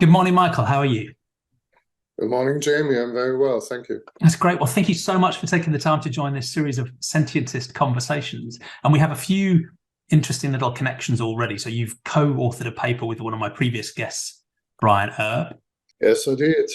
Good morning, Michael. How are you? Good morning, Jamie. I'm very well, thank you. That's great. Well, thank you so much for taking the time to join this series of Sentientist conversations. And we have a few interesting little connections already. So you've co-authored a paper with one of my previous guests, Brian Earp. Yes, I did.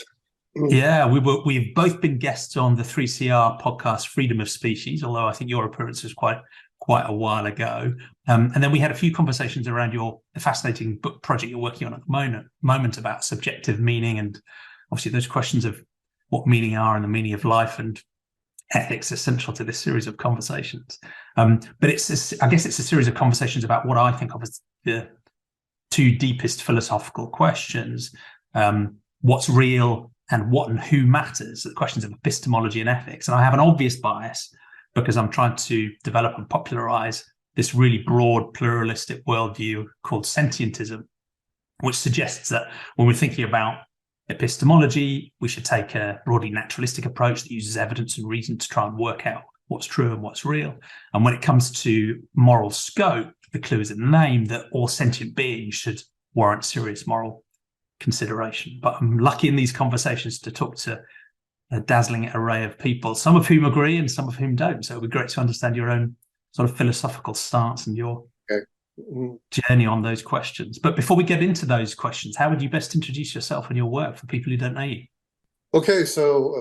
Yeah, we've both been guests on the 3CR podcast, Freedom of Species, although I think your appearance was quite a while ago. And then we had a few conversations around the fascinating book project you're working on at the moment about subjective meaning, and obviously those questions of what meaning are and the meaning of life and ethics are central to this series of conversations. But I guess it's a series of conversations about what I think of as the two deepest philosophical questions: what's real and what and who matters, the questions of epistemology and ethics. And I have an obvious bias because I'm trying to develop and popularize this really broad pluralistic worldview called Sentientism, which suggests that when we're thinking about epistemology, we should take a broadly naturalistic approach that uses evidence and reason to try and work out what's true and what's real. And when it comes to moral scope, the clue is in the name that all sentient beings should warrant serious moral consideration. But I'm lucky in these conversations to talk to a dazzling array of people, some of whom agree and some of whom don't. So it'd be great to understand your own sort of philosophical stance and your journey on those questions. But before we get into those questions, how would you best introduce yourself and your work for people who don't know you? Okay, so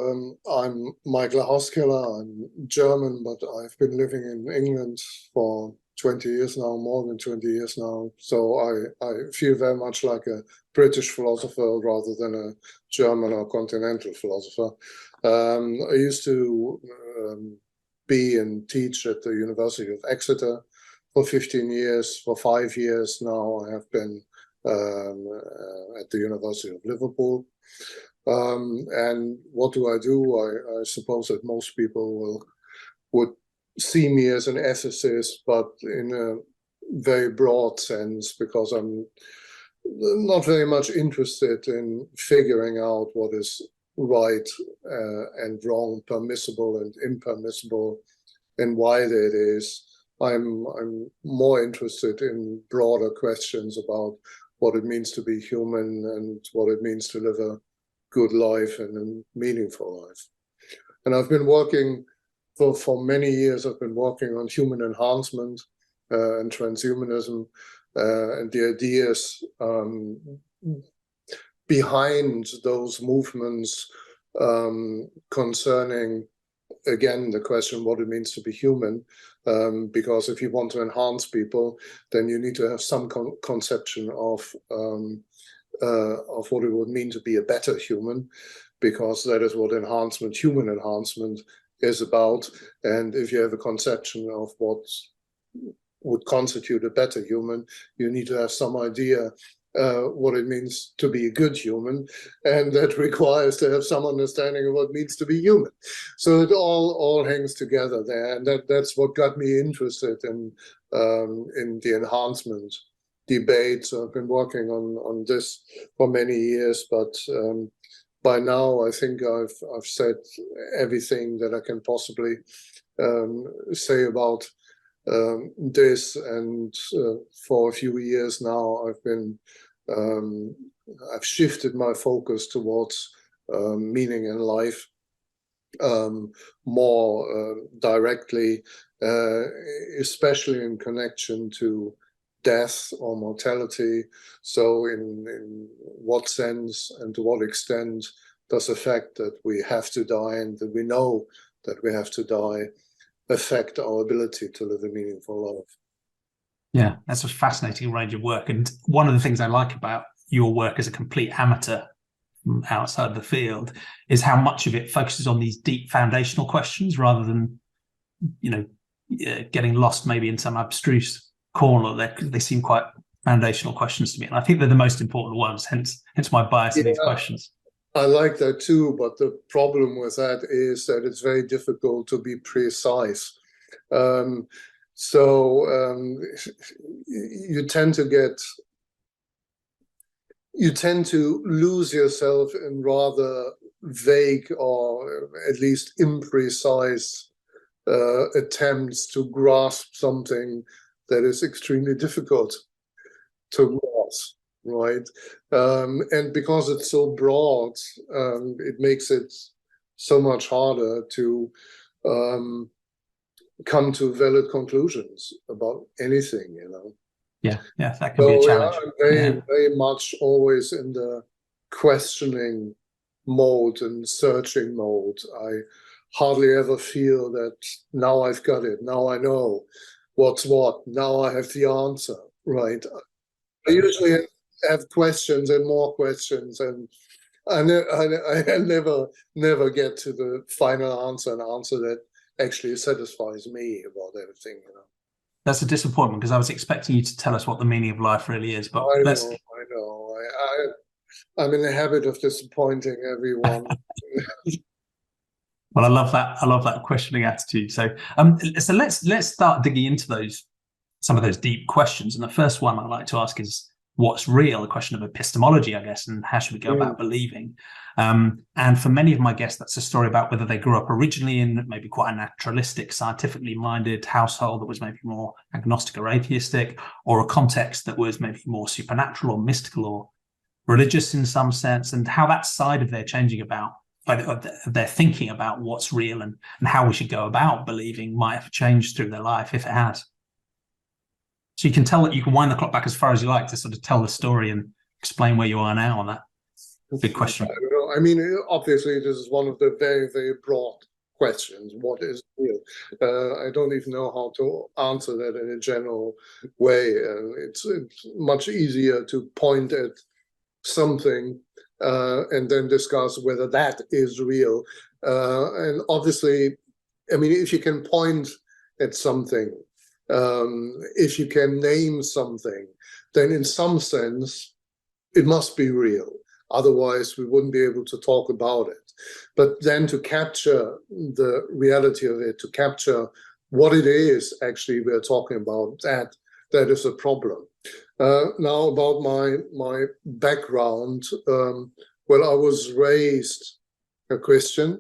I'm Michael Hauskeller. I'm German, but I've been living in England for 20 years now, more than 20 years now. So I feel very much like a British philosopher rather than a German or continental philosopher. I used to be and teach at the University of Exeter for 15 years. For 5 years now, I have been at the University of Liverpool. And what do? I suppose that most people would see me as an ethicist, but in a very broad sense, because I'm not very much interested in figuring out what is right and wrong, permissible and impermissible, and why that is. I'm more interested in broader questions about what it means to be human and what it means to live a good life and a meaningful life. And I've been working for many years. I've been working on human enhancement and transhumanism and the ideas behind those movements concerning, again, the question what it means to be human. Because if you want to enhance people, then you need to have some conception of what it would mean to be a better human, because that is what human enhancement is about. And if you have a conception of what would constitute a better human, you need to have some idea what it means to be a good human, and that requires to have some understanding of what it means to be human. So it all hangs together there, and that's what got me interested in the enhancement debate. So I've been working on this for many years, but by now I think I've said everything that I can possibly say about this. And for a few years now, I've shifted my focus towards meaning in life more directly, especially in connection to death or mortality. So in what sense and to what extent does the fact that we have to die and that we know that we have to die affect our ability to live a meaningful life? Yeah, that's a fascinating range of work. And one of the things I like about your work as a complete amateur from outside the field is how much of it focuses on these deep foundational questions rather than, getting lost maybe in some abstruse corner. They seem quite foundational questions to me. And I think they're the most important ones, hence my bias in these questions. I like that too, but the problem with that is that it's very difficult to be precise. You tend to lose yourself in rather vague or at least imprecise attempts to grasp something that is extremely difficult to grasp. right? And because it's so broad, it makes it so much harder to come to valid conclusions about anything, you know. Yeah, that can be a So challenge. I'm very, Yeah. very much always in the questioning mode and searching mode. I hardly ever feel that now I've got it, now I know what's what, now I have the answer, right? I usually have questions and more questions, and I never get to the final answer, an answer that actually satisfies me about everything, you know. That's a disappointment, because I was expecting you to tell us what the meaning of life really is. But I let's. know, I know. I'm in the habit of disappointing everyone. Well, I love that. I love that questioning attitude. So let's start digging into some of those deep questions. And the first one I like to ask is, what's real? A question of epistemology, I guess, and how should we go about believing? And for many of my guests, that's a story about whether they grew up originally in maybe quite a naturalistic, scientifically minded household that was maybe more agnostic or atheistic, or a context that was maybe more supernatural or mystical or religious in some sense, and how that side of their changing about their thinking about what's real and how we should go about believing might have changed through their life, if it has. So you can wind the clock back as far as you like to sort of tell the story and explain where you are now on that big question. I don't know. I mean, obviously, this is one of the very, very broad questions. What is real? I don't even know how to answer that in a general way. It's much easier to point at something and then discuss whether that is real. And obviously, I mean, if you can point at something, if you can name something, then in some sense, it must be real. Otherwise, we wouldn't be able to talk about it. But then to capture the reality of it, to capture what it is actually we're talking about, that is a problem. Now about my background, well, I was raised a Christian.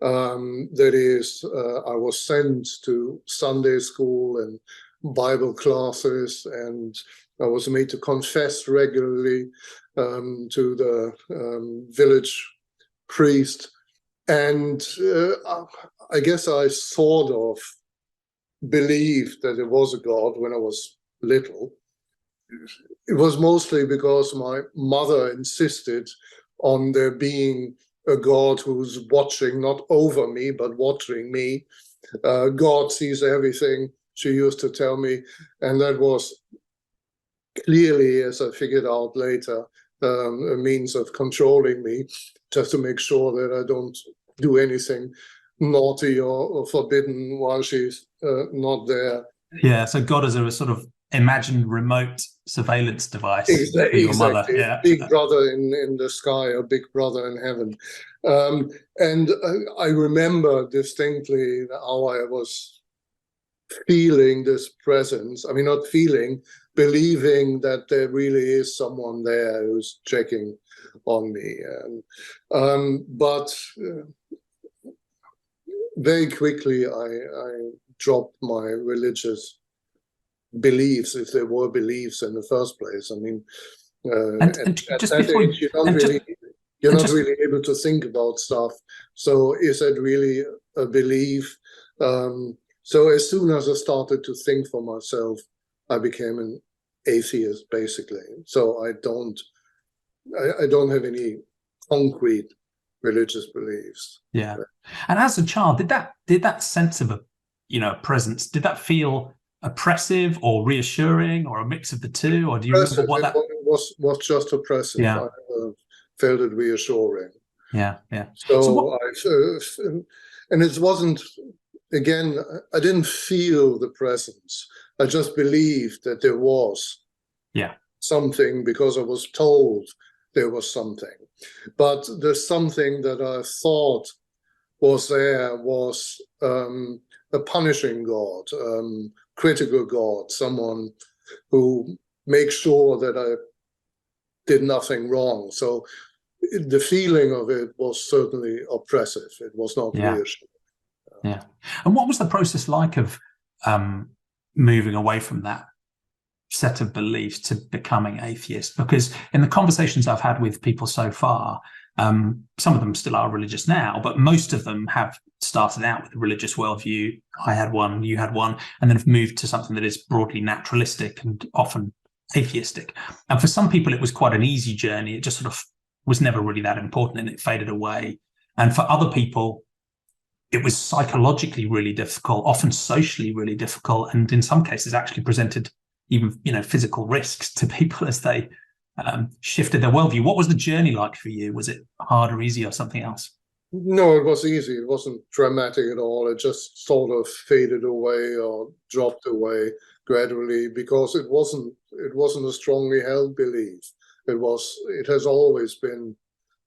That is, I was sent to Sunday school and Bible classes, and I was made to confess regularly to the village priest. And I guess I sort of believed that there was a God when I was little. It was mostly because my mother insisted on there being a God who's watching, not over me, but watching me. God sees everything, she used to tell me, and that was clearly, as I figured out later, a means of controlling me, just to make sure that I don't do anything naughty or forbidden while she's not there. Yeah, so God is a sort of imagined remote surveillance device for your mother. Yeah, Big brother in the sky or big brother in heaven. And I remember distinctly how I was feeling this presence. I mean, not feeling, believing that there really is someone there who's checking on me. But very quickly, I dropped my religious beliefs, if there were beliefs in the first place. I mean, at that age, you're not really able to think about stuff. So is that really a belief? So as soon as I started to think for myself, I became an atheist, basically. So I don't have any concrete religious beliefs. Yeah. And as a child, did that sense of a presence, did that feel oppressive or reassuring or a mix of the two? Or do you remember what that was just oppressive? Yeah. I felt it reassuring. Yeah. So and it wasn't, again, I didn't feel the presence. I just believed that there was something because I was told there was something. But there's something that I thought was there was a punishing God, critical God, someone who makes sure that I did nothing wrong. So the feeling of it was certainly oppressive. It was not reassuring. Yeah. And what was the process like of moving away from that set of beliefs to becoming atheist? Because in the conversations I've had with people so far, some of them still are religious now, but most of them have started out with a religious worldview. I had one, you had one, and then have moved to something that is broadly naturalistic and often atheistic. And for some people, it was quite an easy journey. It just sort of was never really that important and it faded away. And for other people, it was psychologically really difficult, often socially really difficult, and in some cases actually presented even, physical risks to people as they shifted their worldview. What was the journey like for you? Was it hard or easy or something else? No, it was easy. It wasn't dramatic at all. It just sort of faded away or dropped away gradually because it wasn't a strongly held belief. It has always been,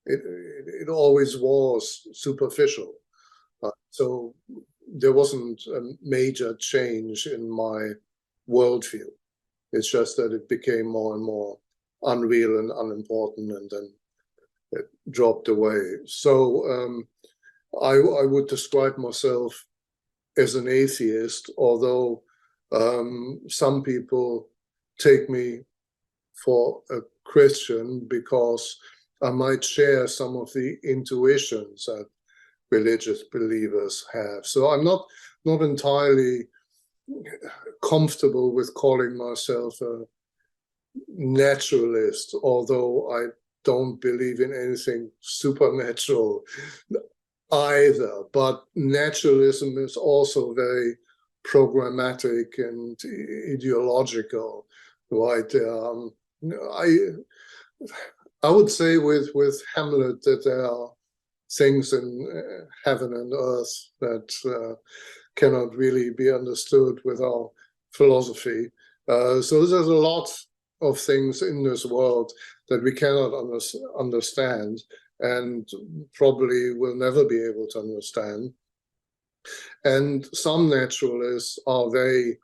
it always was superficial. So there wasn't a major change in my worldview. It's just that it became more and more unreal and unimportant, and then it dropped away. So I would describe myself as an atheist, although some people take me for a Christian because I might share some of the intuitions that religious believers have. So I'm not entirely comfortable with calling myself a naturalist, although I don't believe in anything supernatural either. But naturalism is also very programmatic and ideological, right? I would say with Hamlet that there are things in heaven and earth that cannot really be understood with our philosophy. So there's a lot of things in this world that we cannot understand and probably will never be able to understand. And some naturalists are very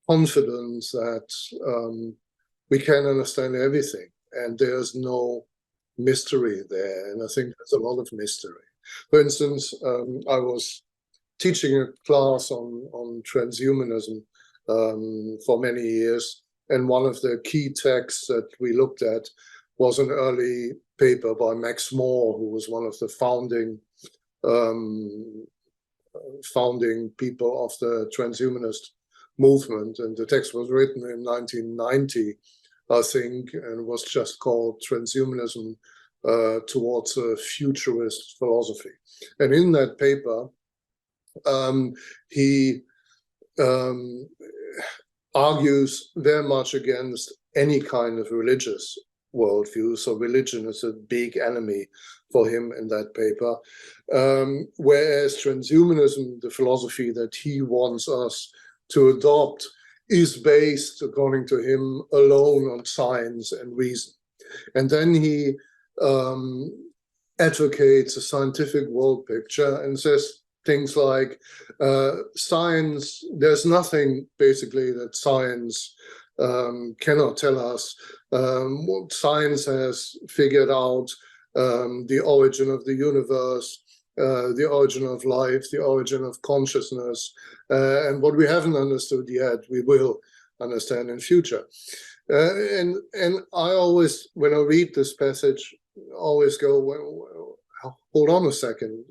confident that we can understand everything and there's no mystery there. And I think there's a lot of mystery. For instance, I was teaching a class on transhumanism for many years. And one of the key texts that we looked at was an early paper by Max More, who was one of the founding people of the transhumanist movement. And the text was written in 1990, I think, and was just called Transhumanism Towards a Futurist Philosophy. And in that paper, he argues very much against any kind of religious worldview. So religion is a big enemy for him in that paper. Whereas transhumanism, the philosophy that he wants us to adopt, is based, according to him, alone on science and reason. And then he advocates a scientific world picture and says things like science, there's nothing basically that science cannot tell us. Science has figured out the origin of the universe, the origin of life, the origin of consciousness, and what we haven't understood yet, we will understand in future. And I always, when I read this passage, always go, well, hold on a second.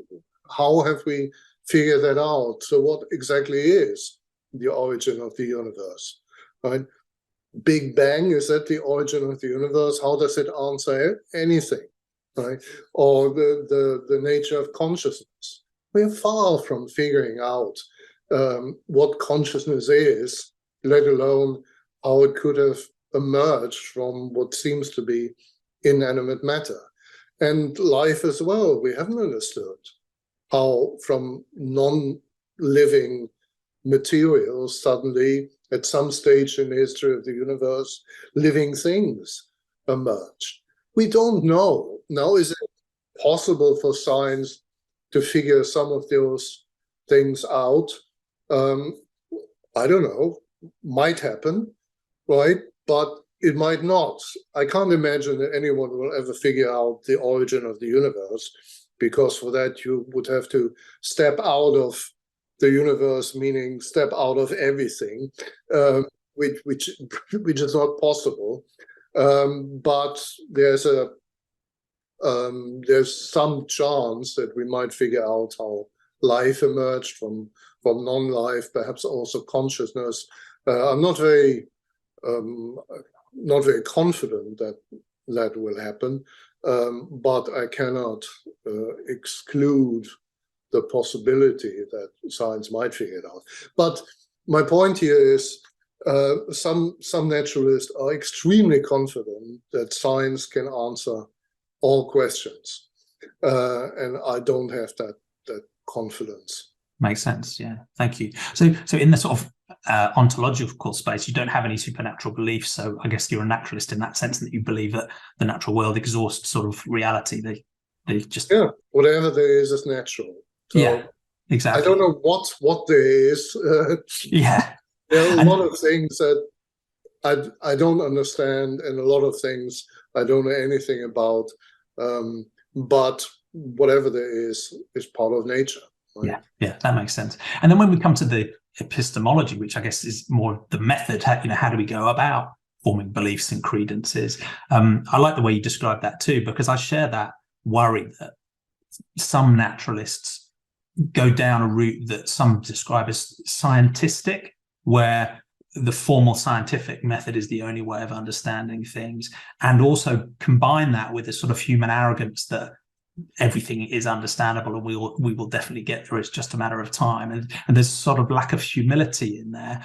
How have we figured that out? So what exactly is the origin of the universe, right? Big Bang, is that the origin of the universe? How does it answer anything, right? Or the nature of consciousness. We're far from figuring out what consciousness is, let alone how it could have emerged from what seems to be inanimate matter. And life as well, we haven't understood how from non-living materials suddenly, at some stage in the history of the universe, living things emerge. We don't know. Now, is it possible for science to figure some of those things out? I don't know. Might happen, right? But it might not. I can't imagine that anyone will ever figure out the origin of the universe, because for that you would have to step out of the universe, meaning step out of everything, which is not possible. But there's some chance that we might figure out how life emerged from non-life, perhaps also consciousness. I'm not very confident that that will happen, but I cannot exclude the possibility that science might figure it out. But my point here is some naturalists are extremely confident that science can answer all questions, and I don't have that confidence. Makes sense. Yeah, thank you. So in the sort of ontological space, you don't have any supernatural beliefs. So I guess you're a naturalist in that sense, that you believe that the natural world exhausts sort of reality. They just whatever there is natural. So yeah, exactly. I don't know what there is. Yeah, there are a lot of things that I don't understand, and a lot of things I don't know anything about. But whatever there is part of nature. Right? Yeah, that makes sense. And then when we come to the epistemology, which I guess is more the method, how do we go about forming beliefs and credences? I like the way you describe that too, because I share that worry that some naturalists go down a route that some describe as scientistic, where the formal scientific method is the only way of understanding things, and also combine that with a sort of human arrogance that everything is understandable and we will definitely get through. It's just a matter of time, and there's sort of lack of humility in there,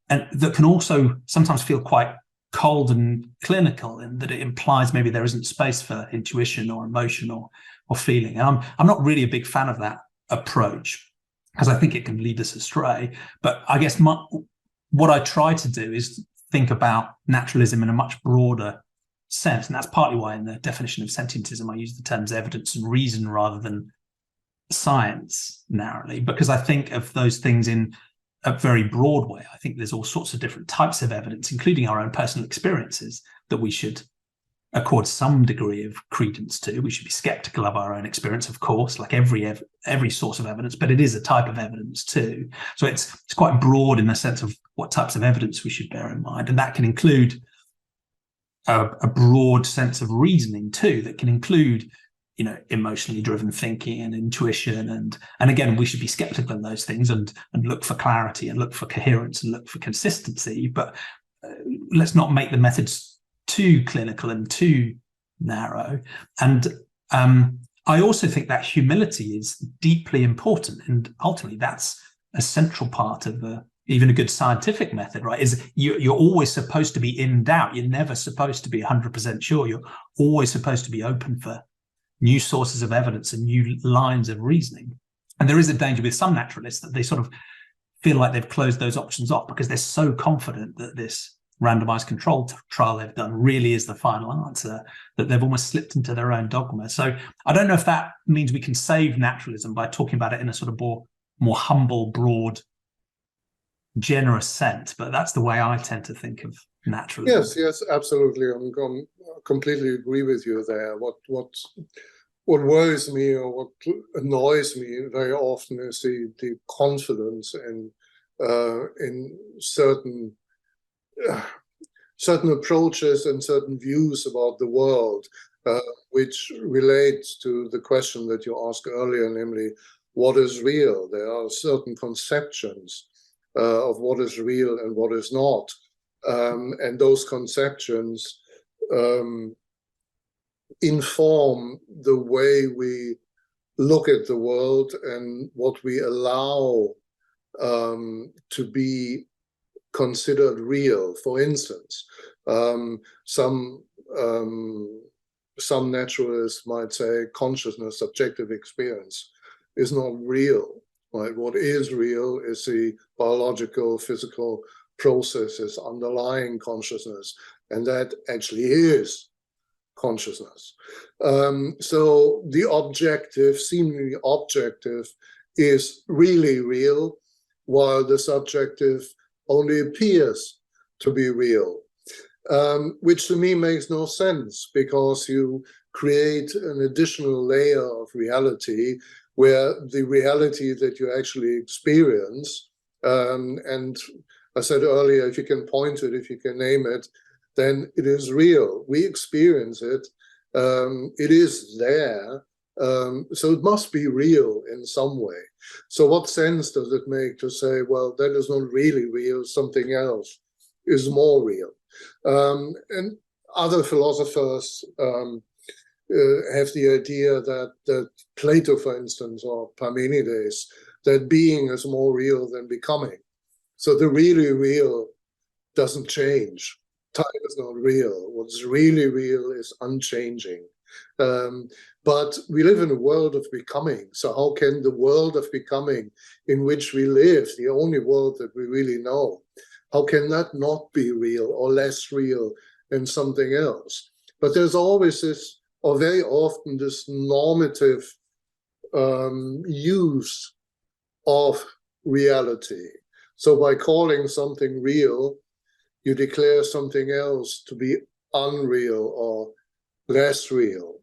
and that can also sometimes feel quite cold and clinical, in that it implies maybe there isn't space for intuition or emotion or feeling. And I'm not really a big fan of that approach, because I think it can lead us astray. But I guess what I try to do is think about naturalism in a much broader sense, and that's partly why in the definition of sentientism I use the terms evidence and reason rather than science narrowly, because I think of those things in a very broad way. I think there's all sorts of different types of evidence, including our own personal experiences, that we should accord some degree of credence to. We should be skeptical of our own experience, of course, like every source of evidence, but it is a type of evidence too. So it's quite broad in the sense of what types of evidence we should bear in mind, and that can include a broad sense of reasoning too, that can include, emotionally driven thinking and intuition, and again, we should be skeptical of those things and look for clarity and look for coherence and look for consistency. But let's not make the methods too clinical and too narrow. And I also think that humility is deeply important, and ultimately that's a central part of even a good scientific method, right? Is you're always supposed to be in doubt. You're never supposed to be 100% sure. You're always supposed to be open for new sources of evidence and new lines of reasoning. And there is a danger with some naturalists that they sort of feel like they've closed those options off because they're so confident that this randomized controlled trial they've done really is the final answer, that they've almost slipped into their own dogma. So I don't know if that means we can save naturalism by talking about it in a sort of more humble, broad, generous sense, but that's the way I tend to think of naturalism. Yes, absolutely. I'm completely agree with you there. What worries me or what annoys me very often is the confidence in certain approaches and certain views about the world, which relates to the question that you asked earlier, namely, what is real? There are certain conceptions of what is real and what is not. And those conceptions inform the way we look at the world and what we allow to be considered real. For instance, some naturalists might say consciousness, subjective experience, is not real. Right? What is real is the biological, physical processes underlying consciousness, and that actually is consciousness. So the objective, seemingly objective, is really real, while the subjective only appears to be real, which to me makes no sense, because you create an additional layer of reality where the reality that you actually experience and I said earlier, if you can point to it, if you can name it, then it is real. We experience it. It is there. So it must be real in some way. So what sense does it make to say, well, that is not really real, something else is more real? And other philosophers have the idea that Plato, for instance, or Parmenides, that being is more real than becoming. So the really real doesn't change. Time is not real. What's really real is unchanging. But we live in a world of becoming. So how can the world of becoming in which we live, the only world that we really know, how can that not be real or less real than something else? But there's always this, or very often, this normative use of reality. So by calling something real, you declare something else to be unreal or less real.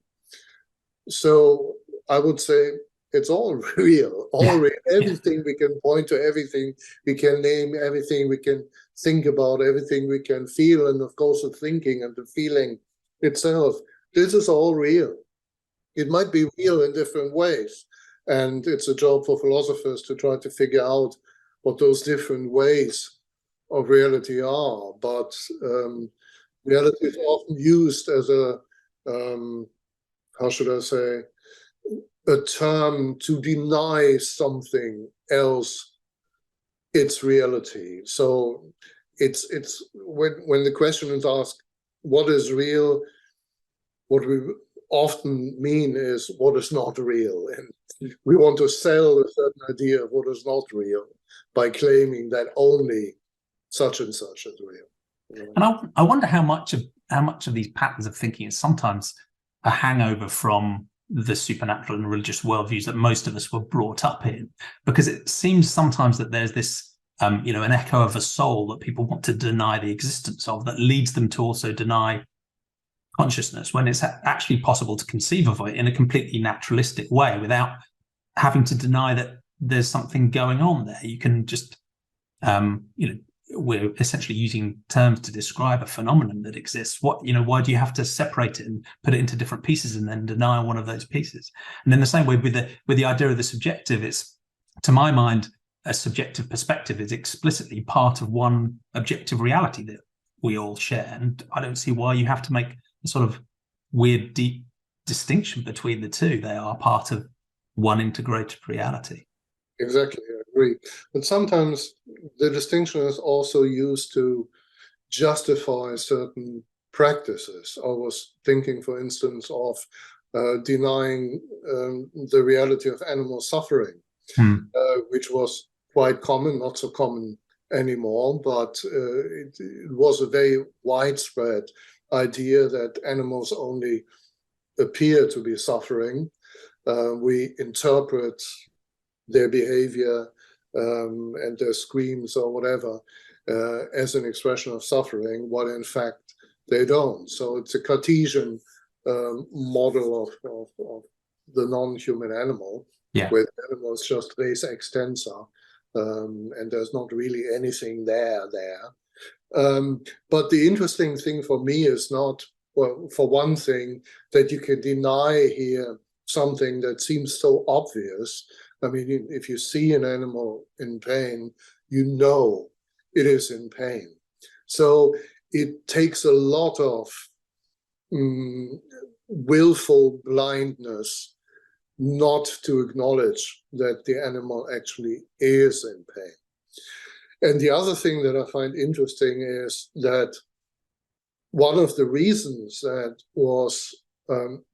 So I would say it's all real, all real. Everything we can point to, everything we can name, everything we can think about, everything we can feel, and of course the thinking and the feeling itself, this is all real. It might be real in different ways, and it's a job for philosophers to try to figure out what those different ways of reality are. But reality is often used as a how should I say, a term to deny something else its reality. So it's when the question is asked, what is real? What we often mean is what is not real, and we want to sell a certain idea of what is not real by claiming that only such and such is real. And I wonder how much of these patterns of thinking is sometimes a hangover from the supernatural and religious worldviews that most of us were brought up in, because it seems sometimes that there's this, an echo of a soul that people want to deny the existence of, that leads them to also deny consciousness, when it's actually possible to conceive of it in a completely naturalistic way without having to deny that there's something going on there. You can just, we're essentially using terms to describe a phenomenon that exists. Why do you have to separate it and put it into different pieces and then deny one of those pieces? And in the same way with the idea of the subjective, it's, to my mind, a subjective perspective is explicitly part of one objective reality that we all share. And I don't see why you have to make a sort of weird, deep distinction between the two. They are part of one integrated reality. Exactly, I agree. But sometimes the distinction is also used to justify certain practices. I was thinking, for instance, of denying the reality of animal suffering, which was quite common, not so common anymore, but it was a very widespread idea that animals only appear to be suffering. We interpret their behavior and their screams or whatever as an expression of suffering, while in fact they don't. So it's a Cartesian model of the non-human animal, where the animal is just res extensa, and there's not really anything there. But the interesting thing for me is not, well, for one thing, that you can deny here something that seems so obvious. I mean, if you see an animal in pain, you know it is in pain. So it takes a lot of willful blindness not to acknowledge that the animal actually is in pain. And the other thing that I find interesting is that one of the reasons that was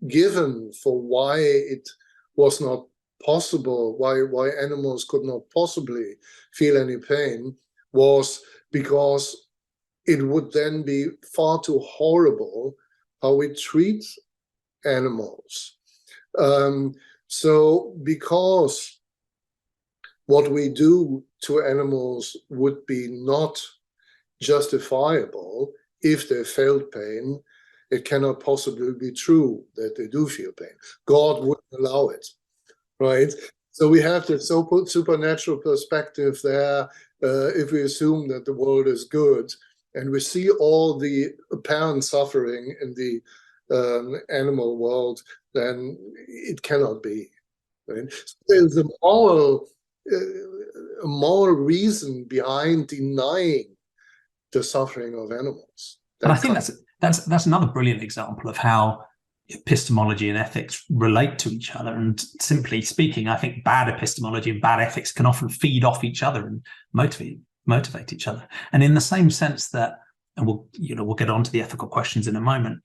given for why it was not possible, why animals could not possibly feel any pain, was because it would then be far too horrible how we treat animals. So because what we do to animals would be not justifiable if they felt pain, it cannot possibly be true that they do feel pain. God wouldn't allow it, right? So we have this so-called supernatural perspective there if we assume that the world is good, and we see all the apparent suffering in the animal world, then it cannot be. Right? So there's a moral reason behind denying the suffering of animals. And I think that's another brilliant example of how epistemology and ethics relate to each other. And simply speaking, I think bad epistemology and bad ethics can often feed off each other and motivate each other. And in the same sense that, and we'll get on to the ethical questions in a moment,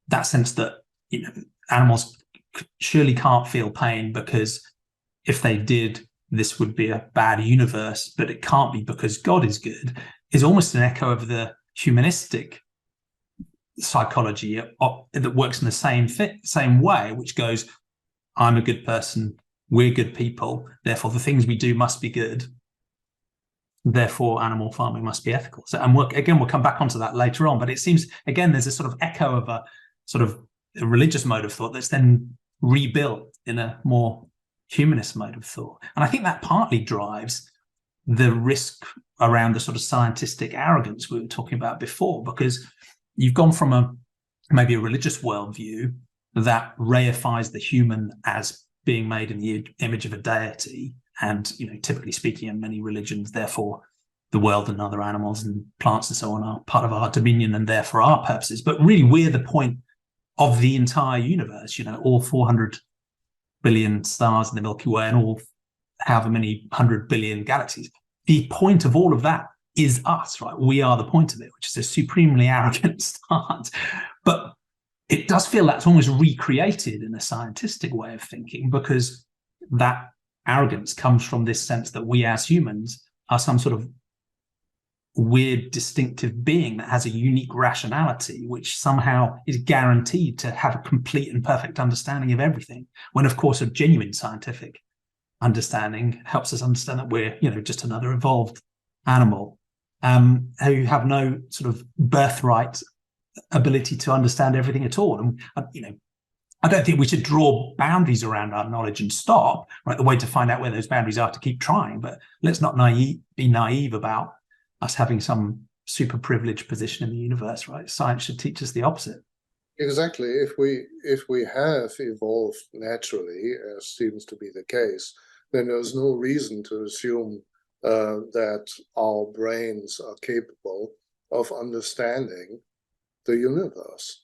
that sense that animals surely can't feel pain because if they did, this would be a bad universe, but it can't be because God is good, is almost an echo of the humanistic psychology that works in the same way, which goes, I'm a good person, we're good people, therefore the things we do must be good, therefore animal farming must be ethical. So, and we'll come back onto that later on, but it seems, again, there's a sort of echo of a sort of a religious mode of thought that's then rebuilt in a more humanist mode of thought. And I think that partly drives the risk around the sort of scientistic arrogance we were talking about before, because you've gone from maybe a religious worldview that reifies the human as being made in the image of a deity, and typically speaking, in many religions, therefore the world and other animals and plants and so on are part of our dominion and therefore our purposes. But really, we're the point of the entire universe. All 400 billion stars in the Milky Way and all however many 100 billion galaxies. The point of all of that is us, right? We are the point of it, which is a supremely arrogant start. But it does feel that's almost recreated in a scientistic way of thinking, because that arrogance comes from this sense that we as humans are some sort of weird distinctive being that has a unique rationality, which somehow is guaranteed to have a complete and perfect understanding of everything, when of course a genuine scientific understanding helps us understand that we're just another evolved animal who have no sort of birthright ability to understand everything at all. And I don't think we should draw boundaries around our knowledge and stop. Right, the way to find out where those boundaries are to keep trying, but let's not be naive about us having some super privileged position in the universe. Right, science should teach us the opposite. Exactly. If we have evolved naturally, as seems to be the case, then there's no reason to assume that our brains are capable of understanding the universe.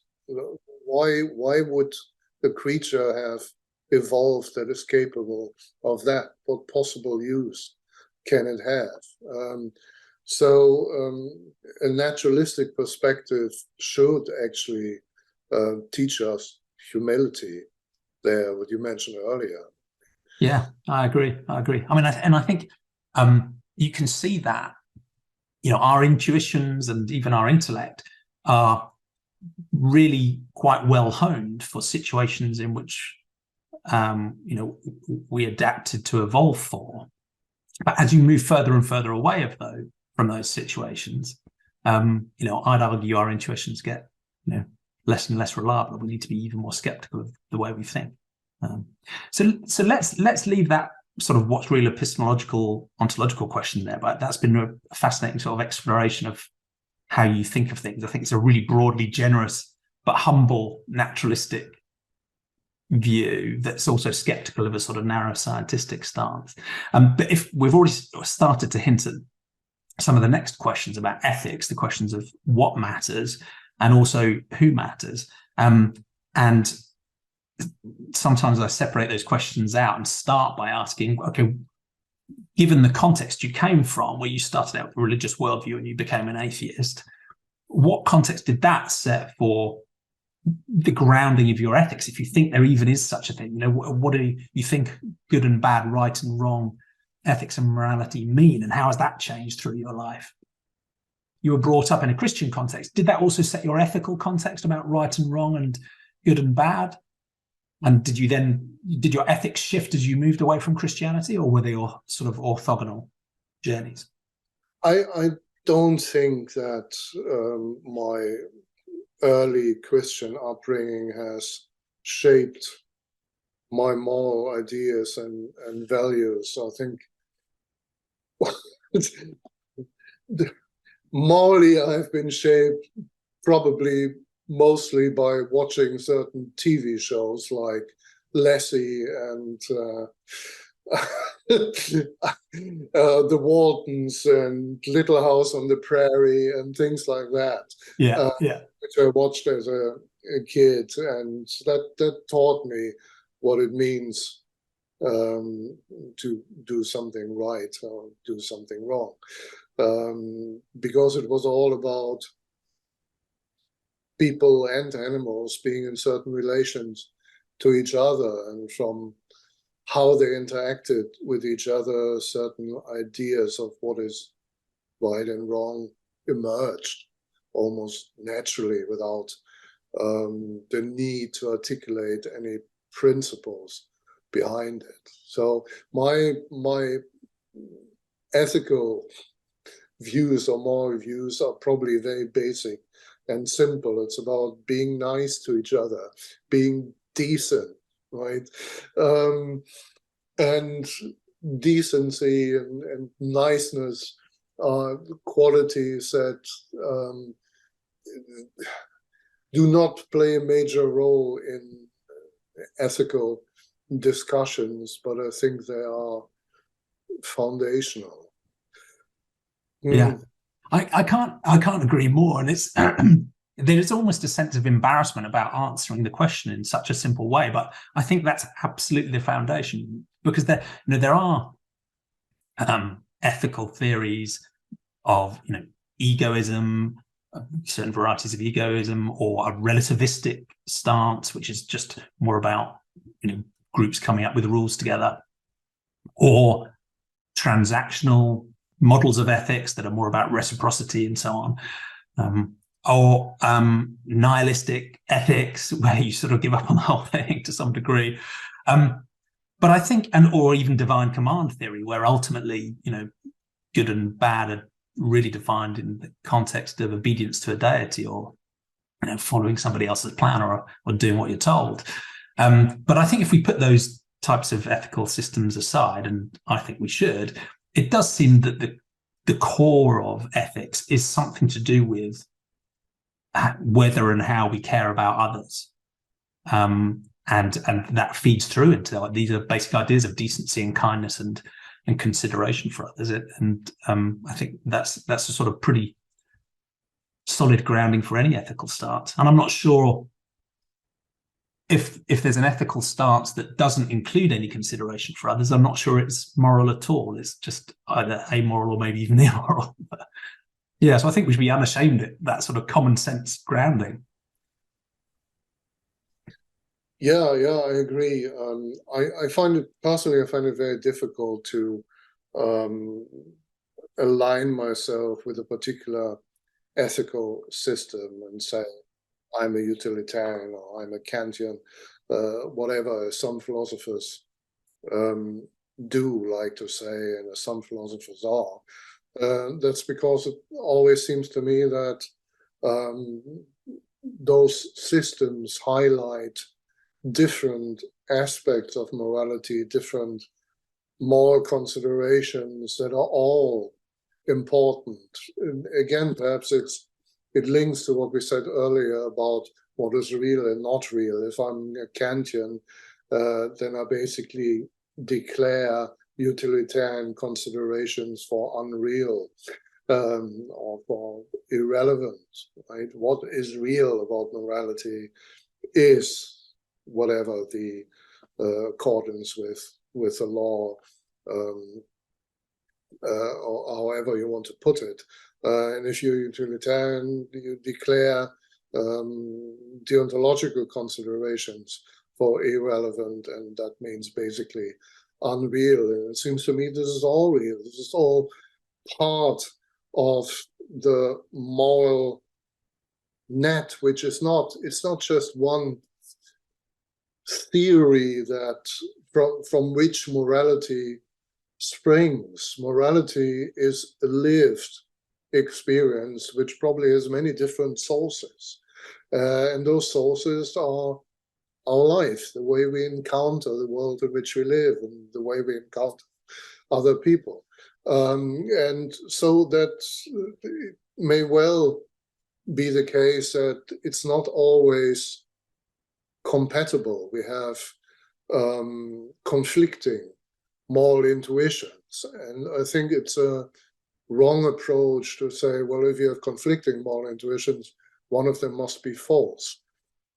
Why would the creature have evolved that is capable of that? What possible use can it have? So a naturalistic perspective should actually teach us humility there, what you mentioned earlier. Yeah, I agree. I mean, I think you can see that, our intuitions and even our intellect are really quite well honed for situations in which, we adapted to evolve for. But as you move further and further away from those situations, I'd argue our intuitions get, less and less reliable. We need to be even more skeptical of the way we think. So let's leave that sort of what's real epistemological, ontological question there. But that's been a fascinating sort of exploration of how you think of things. I think it's a really broadly generous but humble naturalistic view that's also skeptical of a sort of narrow scientistic stance. But if we've already started to hint at some of the next questions about ethics, the questions of what matters and also who matters. And sometimes I separate those questions out and start by asking, okay, given the context you came from, where you started out with a religious worldview and you became an atheist, what context did that set for the grounding of your ethics, if you think there even is such a thing? What do you think good and bad, right and wrong, ethics and morality mean, and how has that changed through your life? You were brought up in a Christian context. Did that also set your ethical context about right and wrong and good and bad? And did your ethics shift as you moved away from Christianity, or were they all sort of orthogonal journeys? I don't think that my early Christian upbringing has shaped my moral ideas and values. I think morally, I've been shaped probably mostly by watching certain TV shows like Lassie and The Waltons and Little House on the Prairie and things like that, Yeah, yeah, which I watched as a kid, and that taught me what it means to do something right or do something wrong, because it was all about people and animals being in certain relations to each other, and from how they interacted with each other, certain ideas of what is right and wrong emerged almost naturally without the need to articulate any principles behind it. So my ethical views or moral views are probably very basic and simple. It's about being nice to each other, being decent, right? And decency and niceness are qualities that do not play a major role in ethical discussions, but I think they are foundational. yeah. I can't agree more. And it's there's almost a sense of embarrassment about answering the question in such a simple way, but I think that's absolutely the foundation, because there are ethical theories of egoism, certain varieties of egoism, or a relativistic stance, which is just more about groups coming up with rules together, or transactional models of ethics that are more about reciprocity and so on, or nihilistic ethics, where you sort of give up on the whole thing to some degree. But I think, or even divine command theory, where ultimately, good and bad are really defined in the context of obedience to a deity, or following somebody else's plan, or doing what you're told. But I think if we put those types of ethical systems aside, and I think we should, it does seem that the core of ethics is something to do with whether and how we care about others. And that feeds through into these are basic ideas of decency and kindness and consideration for others. And I think that's a sort of pretty solid grounding for any ethical stance. And I'm not sure if there's an ethical stance that doesn't include any consideration for others, I'm not sure it's moral at all. It's just either amoral or maybe even immoral. Yeah, so I think we should be unashamed at that sort of common sense grounding. Yeah, I agree. I find it very difficult to align myself with a particular ethical system and say, I'm a utilitarian or I'm a Kantian, whatever some philosophers do like to say, and some philosophers are. That's because it always seems to me that those systems highlight different aspects of morality, different moral considerations that are all important. And again, perhaps it links to what we said earlier about what is real and not real. If I'm a Kantian, then I basically declare utilitarian considerations for unreal or for irrelevant, right? What is real about morality is whatever the accordance with the law, or however you want to put it. And if you're utilitarian, you declare deontological considerations for irrelevant, and that means basically unreal. And it seems to me this is all real. This is all part of the moral net, which is it's not just one theory that from which morality springs. Morality is a lived experience which probably has many different sources, and those sources are our life, the way we encounter the world in which we live, and the way we encounter other people. And so that it may well be the case that it's not always compatible. We have conflicting moral intuitions. And I think it's a wrong approach to say, well, if you have conflicting moral intuitions, one of them must be false.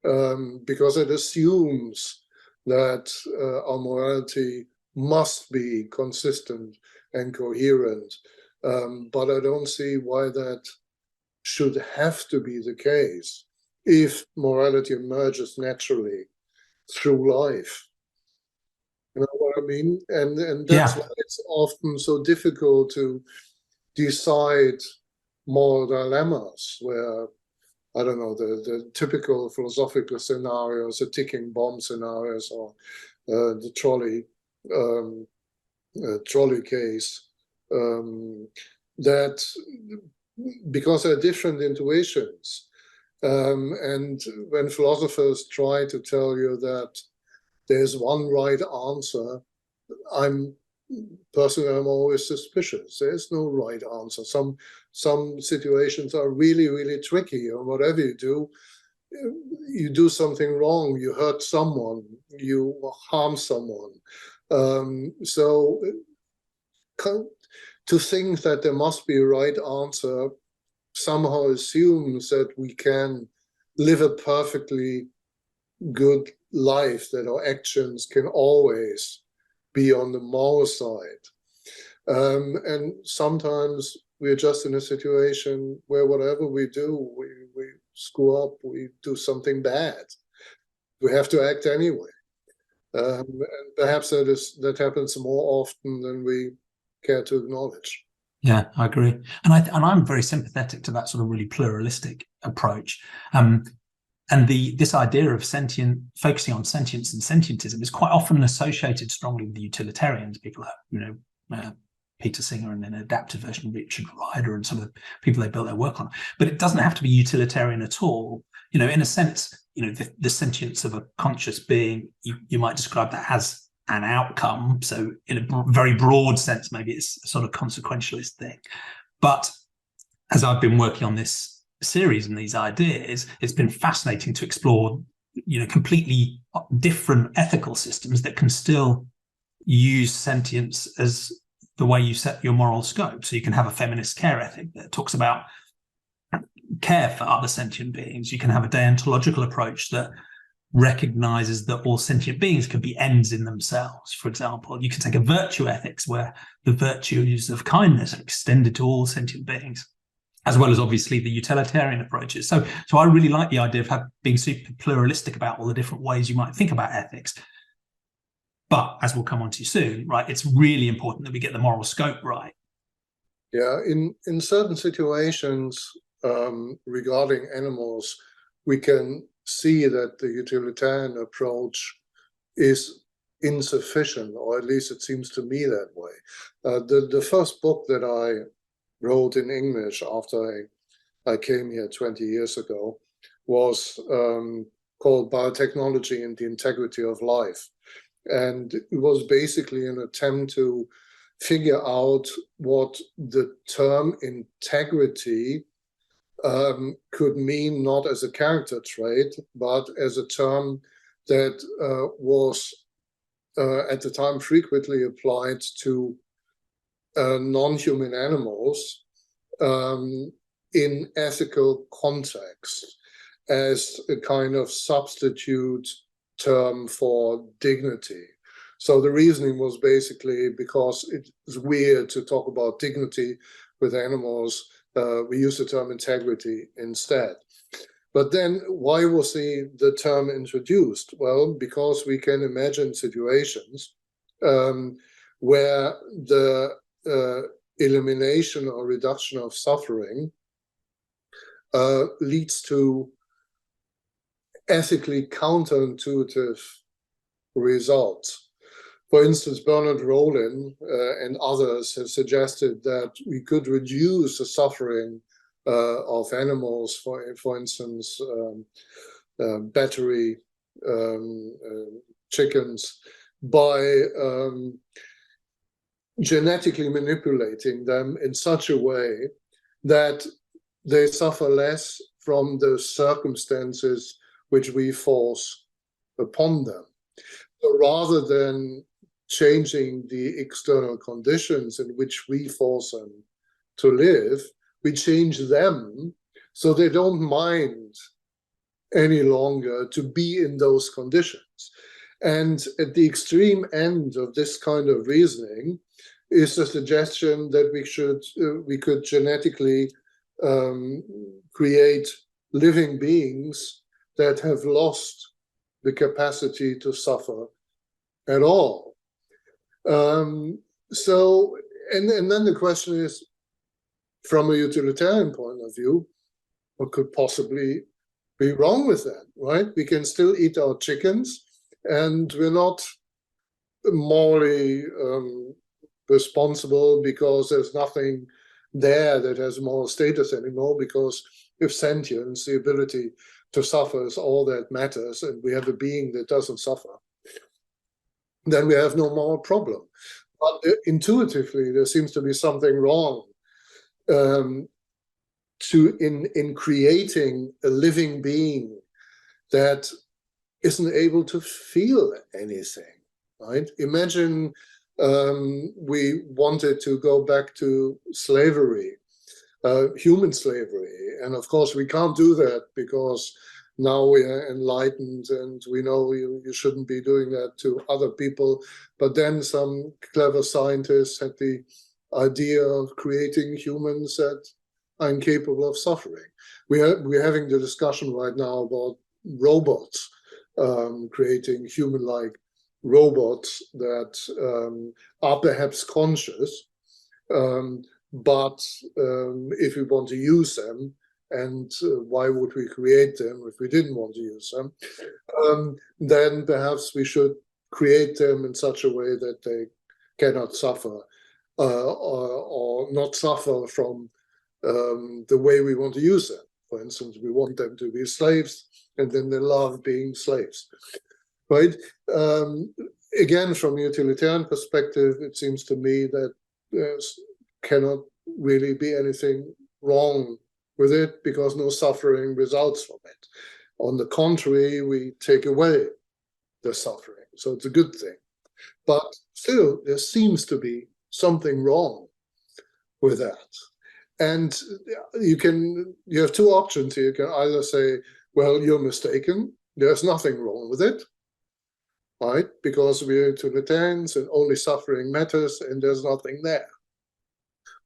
Because it assumes that our morality must be consistent and coherent. But I don't see why that should have to be the case if morality emerges naturally through life. You know what I mean? And that's why it's often so difficult to decide moral dilemmas where, I don't know, the typical philosophical scenarios, the ticking bomb scenarios, or the trolley case, that because there are different intuitions. And when philosophers try to tell you that there's one right answer, I'm always suspicious. There's no right answer. Some situations are really, really tricky, or whatever you do something wrong, you hurt someone, you harm someone. So to think that there must be a right answer somehow assumes that we can live a perfectly good life, that our actions can always be on the moral side. And sometimes we're just in a situation where whatever we do, we screw up, we do something bad. We have to act anyway. And perhaps that happens more often than we care to acknowledge. Yeah, I agree. And I'm very sympathetic to that sort of really pluralistic approach. And this idea of focusing on sentience and sentientism is quite often associated strongly with the utilitarians, people like, Peter Singer and an adaptive version of Richard Ryder and some of the people they built their work on. But it doesn't have to be utilitarian at all. In a sense, the sentience of a conscious being, you might describe that as an outcome. So in a very broad sense, maybe it's a sort of consequentialist thing. But as I've been working on this series and these ideas, it's been fascinating to explore, completely different ethical systems that can still use sentience as the way you set your moral scope. So you can have a feminist care ethic that talks about care for other sentient beings. You can have a deontological approach that recognizes that all sentient beings can be ends in themselves. For example, you can take a virtue ethics where the virtues of kindness are extended to all sentient beings, as well as obviously the utilitarian approaches. So I really like the idea of being super pluralistic about all the different ways you might think about ethics. But as we'll come on to soon, right, it's really important that we get the moral scope right. Yeah, in certain situations regarding animals, we can see that the utilitarian approach is insufficient, or at least it seems to me that way. The first book that I wrote in English after I came here 20 years ago was called Biotechnology and the Integrity of Life. And it was basically an attempt to figure out what the term integrity could mean, not as a character trait, but as a term that was at the time frequently applied to non-human animals in ethical context as a kind of substitute term for dignity. So the reasoning was basically because it's weird to talk about dignity with animals, we use the term integrity instead. But then why was the term introduced? Well, because we can imagine situations where the elimination or reduction of suffering leads to ethically counterintuitive results. For instance, Bernard Rollin and others have suggested that we could reduce the suffering of animals, for instance, battery chickens, by genetically manipulating them in such a way that they suffer less from the circumstances which we force upon them. So rather than changing the external conditions in which we force them to live, we change them so they don't mind any longer to be in those conditions. And at the extreme end of this kind of reasoning is the suggestion that we could genetically create living beings that have lost the capacity to suffer at all. So, and then the question is, from a utilitarian point of view, what could possibly be wrong with that, right? We can still eat our chickens, and we're not morally responsible because there's nothing there that has moral status anymore, because if sentience, the ability to suffer, is all that matters, and we have a being that doesn't suffer, then we have no moral problem. But intuitively, there seems to be something wrong in creating a living being that isn't able to feel anything, right? Imagine we wanted to go back to slavery, human slavery. And of course, we can't do that because now we are enlightened and we know you shouldn't be doing that to other people. But then some clever scientists had the idea of creating humans that are incapable of suffering. We're having the discussion right now about robots, creating human-like robots that are perhaps conscious, but if we want to use them, and why would we create them if we didn't want to use them, then perhaps we should create them in such a way that they cannot suffer or not suffer from the way we want to use them. For instance, we want them to be slaves, and then they love being slaves, right? Again, from a utilitarian perspective, it seems to me that there cannot really be anything wrong with it because no suffering results from it. On the contrary, we take away the suffering, so it's a good thing. But still, there seems to be something wrong with that. And you have two options here. You can either say, well, you're mistaken, there's nothing wrong with it, right? Because we're utilitarians and only suffering matters and there's nothing there.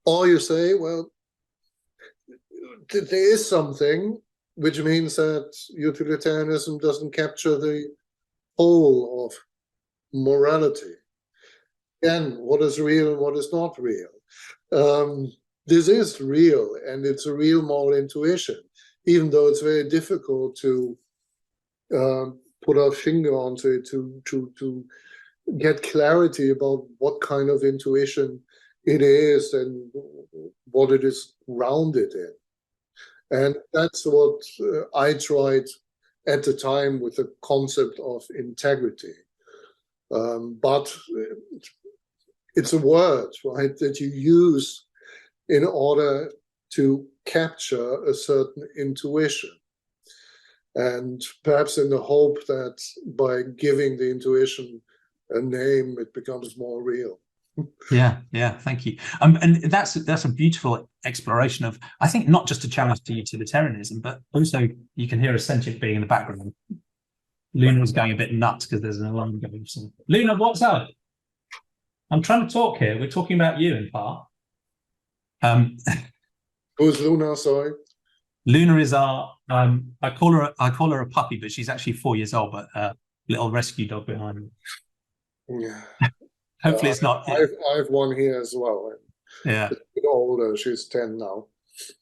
Or you say, well, there is something, which means that utilitarianism doesn't capture the whole of morality. Again, what is real and what is not real? This is real, and it's a real moral intuition, even though it's very difficult to put our finger onto it, to get clarity about what kind of intuition it is and what it is grounded in. And that's what I tried at the time with the concept of integrity. But it's a word, right, that you use in order to capture a certain intuition. And perhaps in the hope that by giving the intuition a name, it becomes more real. Yeah, thank you. And that's a beautiful exploration of, I think, not just a challenge to utilitarianism, but also you can hear a sentient being in the background. Luna's going a bit nuts because there's an alarm going. So, Luna, what's up? I'm trying to talk here. We're talking about you in part. Who's Luna? Sorry. Luna is our I call her a puppy, but she's actually 4 years old, but a little rescue dog behind me. Yeah. Hopefully it's not. I have one here as well. Yeah. It's a bit older. She's 10 now.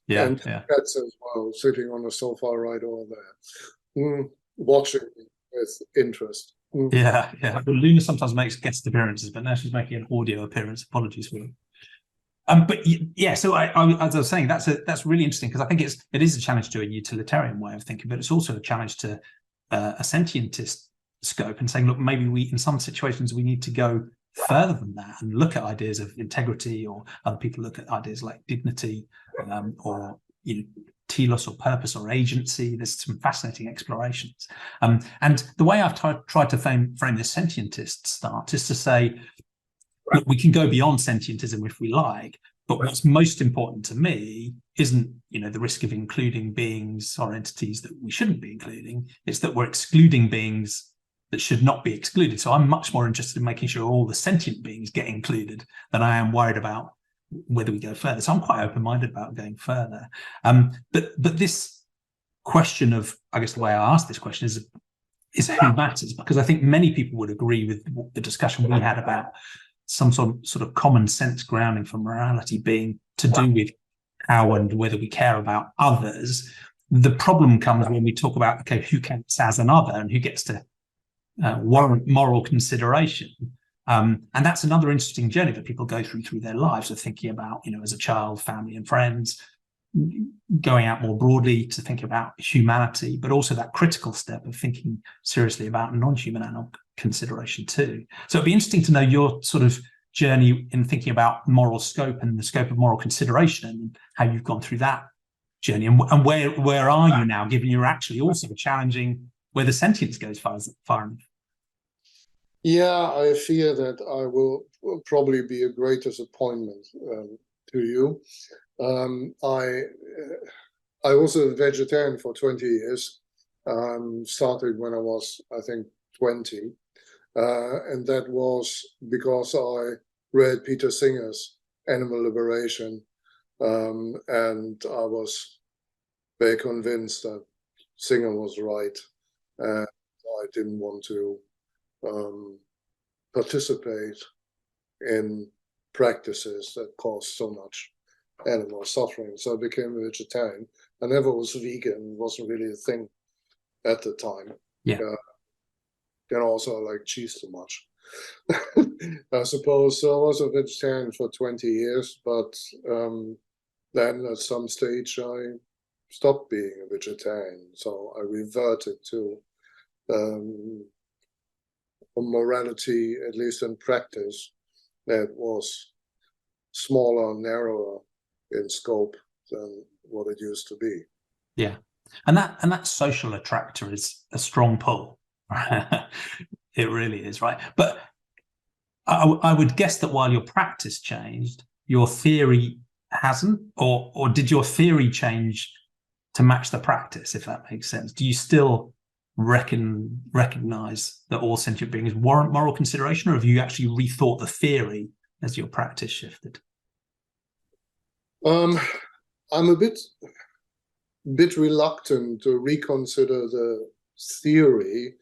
Yeah. And pets as well, sitting on the sofa right over there, watching with interest. Yeah. Well, Luna sometimes makes guest appearances, but now she's making an audio appearance. Apologies for it. But yeah, so as I was saying, that's really interesting because I think it is a challenge to a utilitarian way of thinking, but it's also a challenge to a sentientist scope and saying, look, maybe in some situations we need to go further than that and look at ideas of integrity, or other people look at ideas like dignity, or telos, or purpose, or agency. There's some fascinating explorations. And the way I've tried to frame the sentientist start is to say, look, we can go beyond sentientism if we like, but what's most important to me isn't, the risk of including beings or entities that we shouldn't be including. It's that we're excluding beings that should not be excluded. So I'm much more interested in making sure all the sentient beings get included than I am worried about whether we go further. So I'm quite open-minded about going further. But this question of, I guess the way I ask this question is who matters, because I think many people would agree with the discussion we had about some sort of common sense grounding for morality being to do with how and whether we care about others. The problem comes when we talk about, okay, who counts as an other and who gets to warrant moral consideration. And that's another interesting journey that people go through their lives, of thinking about, as a child, family and friends, going out more broadly to think about humanity, but also that critical step of thinking seriously about non-human animal consideration too. So it'd be interesting to know your sort of journey in thinking about moral scope and the scope of moral consideration, and how you've gone through that journey, and where are you now, given you're actually also challenging whether sentience goes far enough. Yeah, I fear that I will probably be a great disappointment to you. I was a vegetarian for 20 years. Started when I was, I think, 20. And that was because I read Peter Singer's Animal Liberation. And I was very convinced that Singer was right. And I didn't want to participate in practices that caused so much animal suffering. So I became a vegetarian. I never was vegan, it wasn't really a thing at the time. Yeah. Then also I like cheese too much, I suppose. So I was a vegetarian for 20 years, but then at some stage I stopped being a vegetarian. So I reverted to a morality, at least in practice, that was smaller, narrower in scope than what it used to be. Yeah, and that social attractor is a strong pull. It really is, right? But I would guess that while your practice changed, your theory hasn't, or did your theory change to match the practice, if that makes sense? Do you still recognize that all sentient beings warrant moral consideration, or have you actually rethought the theory as your practice shifted? I'm a bit reluctant to reconsider the theory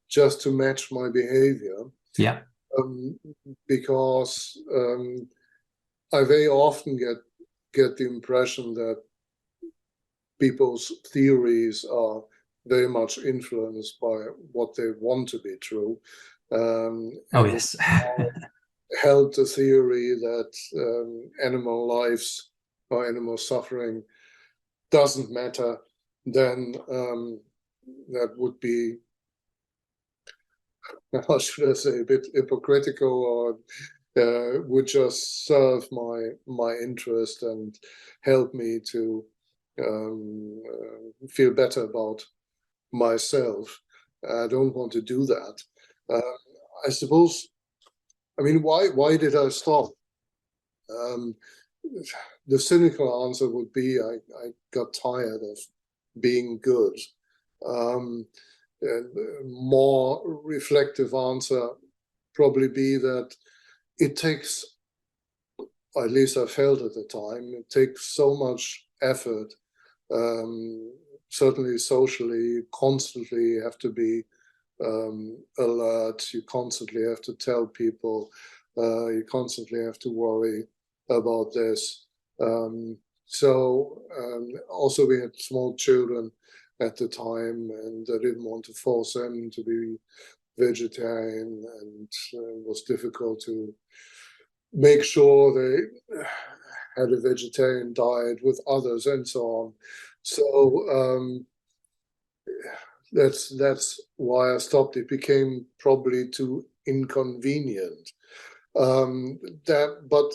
just to match my behavior. Yeah. Because I very often get the impression that people's theories are very much influenced by what they want to be true. Oh, yes. Held the theory that animal lives or animal suffering doesn't matter, then that would be, how should I say, a bit hypocritical, or would just serve my interest and help me to feel better about myself. I don't want to do that. I suppose, I mean, why did I stop? The cynical answer would be I got tired of being good. More reflective answer probably be that it takes, at least I felt at the time, it takes so much effort, certainly socially. You constantly have to be alert, you constantly have to tell people, you constantly have to worry about this. Also we had small children at the time, and I didn't want to force them to be vegetarian, and it was difficult to make sure they had a vegetarian diet with others and so on. So that's why I stopped. It became probably too inconvenient. But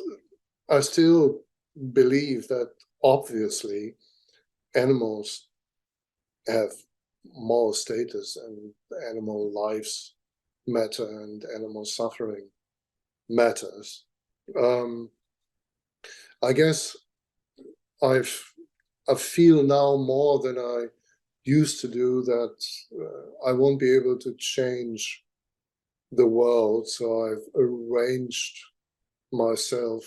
I still believe that obviously animals have moral status, and animal lives matter, and animal suffering matters. I guess I feel now more than I used to do that I won't be able to change the world, so I've arranged myself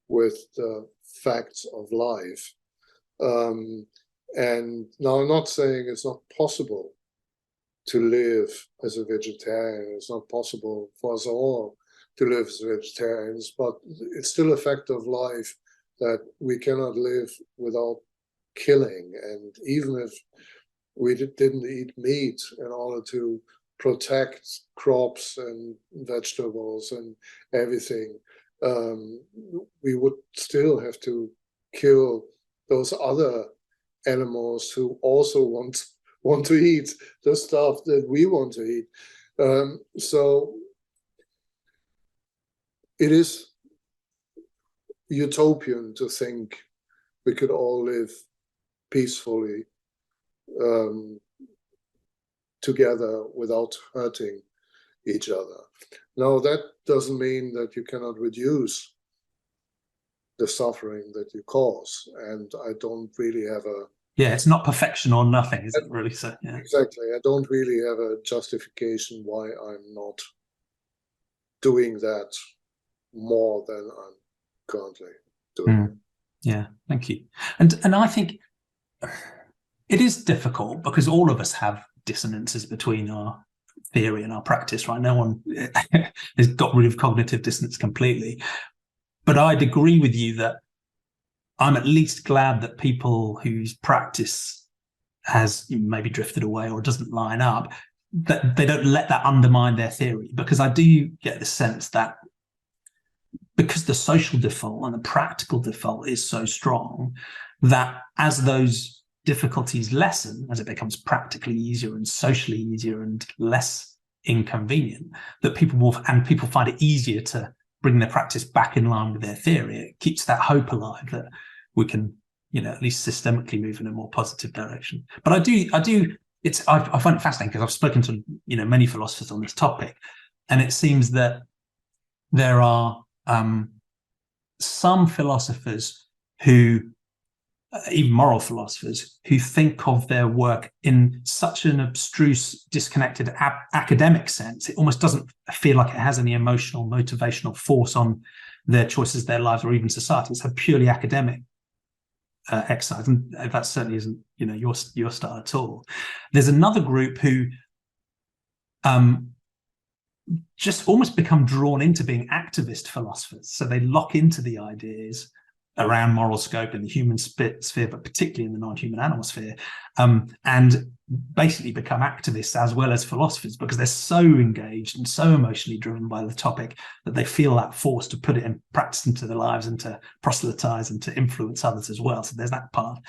with the facts of life. And now I'm not saying it's not possible to live as a vegetarian. It's not possible for us all to live as vegetarians, but it's still a fact of life that we cannot live without killing. And even if we didn't eat meat in order to protect crops and vegetables and everything, we would still have to kill those other animals who also want to eat the stuff that we want to eat. So it is utopian to think we could all live peacefully together without hurting each other. Now, that doesn't mean that you cannot reduce the suffering that you cause. And I don't really have a... Yeah, it's not perfection or nothing, is it really? So, yeah. Exactly. I don't really have a justification why I'm not doing that more than I'm currently doing. Yeah, thank you. And I think it is difficult because all of us have dissonances between our theory and our practice, right? No one has got rid of cognitive dissonance completely. But I'd agree with you that I'm at least glad that people whose practice has maybe drifted away or doesn't line up, that they don't let that undermine their theory, because I do get the sense that because the social default and the practical default is so strong, that as those difficulties lessen, as it becomes practically easier and socially easier and less inconvenient, that people find it easier to bring their practice back in line with their theory. It keeps that hope alive that we can, at least systemically move in a more positive direction. But I find it fascinating because I've spoken to, many philosophers on this topic, and it seems that there are some philosophers who, even moral philosophers, who think of their work in such an abstruse, disconnected academic sense, it almost doesn't feel like it has any emotional, motivational force on their choices, their lives, or even society. It's a purely academic exercise, and that certainly isn't, your style at all. There's another group who just almost become drawn into being activist philosophers. So they lock into the ideas around moral scope in the human sphere, but particularly in the non-human animal sphere, and basically become activists as well as philosophers, because they're so engaged and so emotionally driven by the topic that they feel that force to put it in practice into their lives and to proselytize and to influence others as well. So there's that part.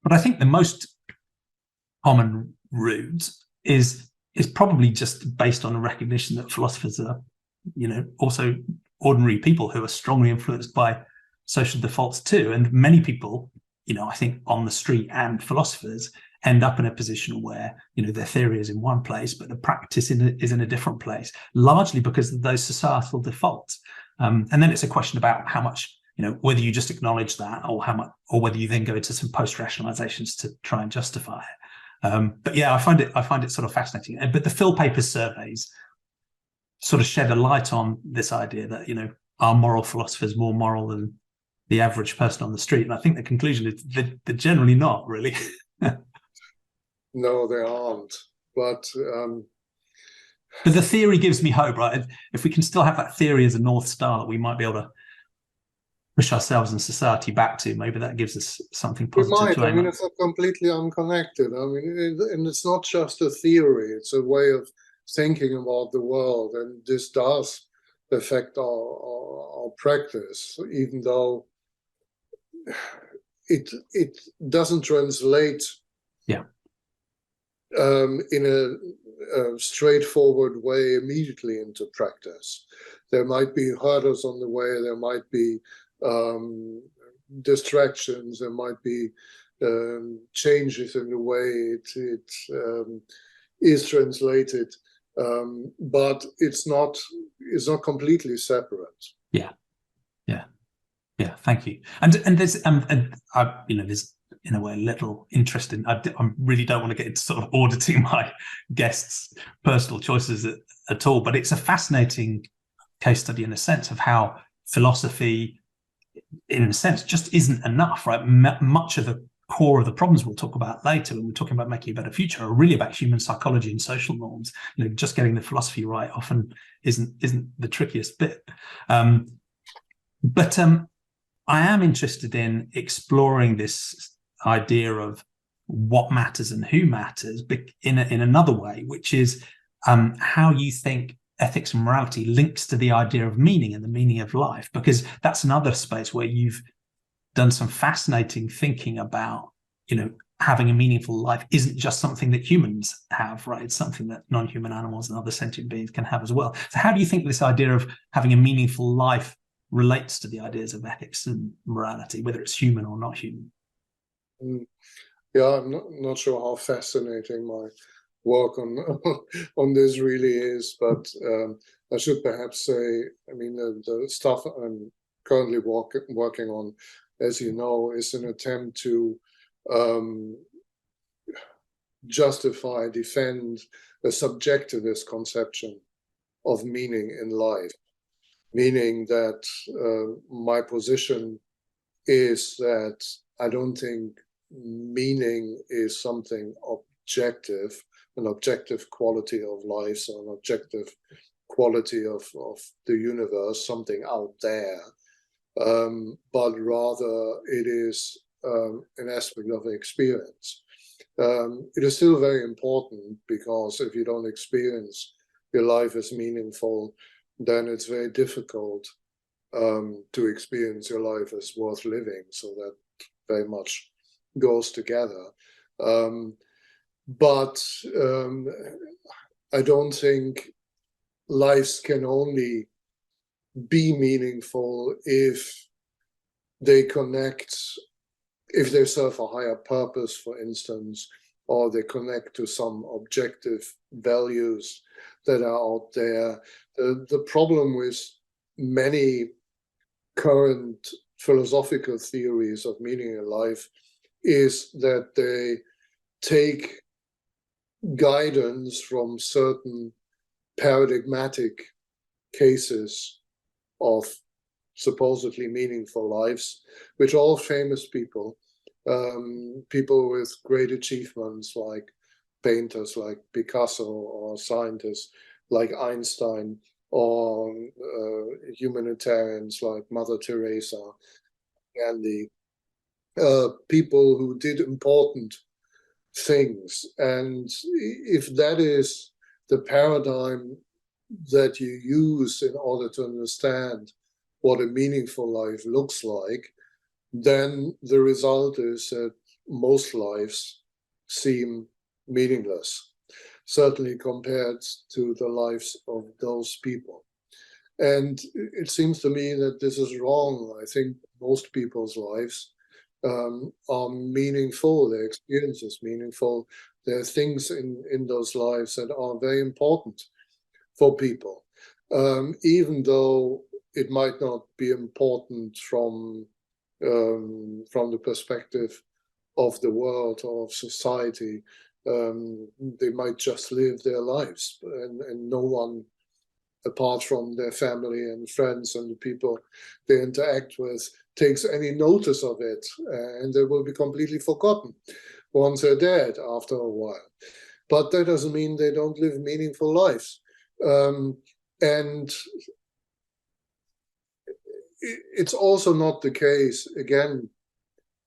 But I think the most common route is probably just based on a recognition that philosophers are, also ordinary people who are strongly influenced by social defaults too. And many people, I think on the street and philosophers end up in a position where, their theory is in one place, but the practice is in a different place, largely because of those societal defaults. And then it's a question about how much, whether you just acknowledge that or how much, or whether you then go into some post-rationalizations to try and justify it. But yeah, I find it sort of fascinating. But the Phil Papers surveys sort of shed a light on this idea that, are moral philosophers more moral than the average person on the street? And I think the conclusion is they're generally not, really. No, they aren't. But the theory gives me hope, right? If we can still have that theory as a North Star that we might be able to push ourselves and society back to, maybe that gives us something positive to aim at. It's not completely unconnected. And it's not just a theory, it's a way of thinking about the world, and this does affect our practice, even though it doesn't translate in a straightforward way immediately into practice. there might be hurdles on the way, there might be distractions, there might be changes in the way it is translated, but it's not completely separate. Yeah, yeah, yeah. Thank you. And there's there's in a way a little interest in. I really don't want to get into sort of auditing my guests' personal choices at all, but it's a fascinating case study in a sense of how philosophy, in a sense, just isn't enough, right? Much of the core of the problems we'll talk about later when we're talking about making a better future are really about human psychology and social norms. Just getting the philosophy right often isn't the trickiest bit. But I am interested in exploring this idea of what matters and who matters in another way, which is how you think ethics and morality links to the idea of meaning and the meaning of life, because that's another space where you've done some fascinating thinking about, having a meaningful life isn't just something that humans have, right? It's something that non-human animals and other sentient beings can have as well. So how do you think this idea of having a meaningful life relates to the ideas of ethics and morality, whether it's human or not human? Yeah, I'm not sure how fascinating my work on this really is, but I should perhaps say, the stuff I'm currently working on, as you know, is an attempt to justify, defend a subjectivist conception of meaning in life, meaning that my position is that I don't think meaning is something objective, an objective quality of life, so an objective quality of the universe, something out there, but rather it is an aspect of experience. It is still very important, because if you don't experience your life as meaningful, then it's very difficult to experience your life as worth living. So that very much goes together. But I don't think lives can only be meaningful if they serve a higher purpose, for instance, or they connect to some objective values that are out there. The problem with many current philosophical theories of meaning in life is that they take guidance from certain paradigmatic cases of supposedly meaningful lives, which all famous people, people with great achievements like painters like Picasso, or scientists like Einstein, or humanitarians like Mother Teresa, Gandhi, people who did important things. And if that is the paradigm that you use in order to understand what a meaningful life looks like, then the result is that most lives seem meaningless, certainly compared to the lives of those people. And it seems to me that this is wrong. I think most people's lives are meaningful, their experience is meaningful. There are things in those lives that are very important for people, even though it might not be important from the perspective of the world or of society. They might just live their lives, and no one, apart from their family and friends and the people they interact with, takes any notice of it, and they will be completely forgotten once they're dead after a while. But that doesn't mean they don't live meaningful lives. And it's also not the case, again,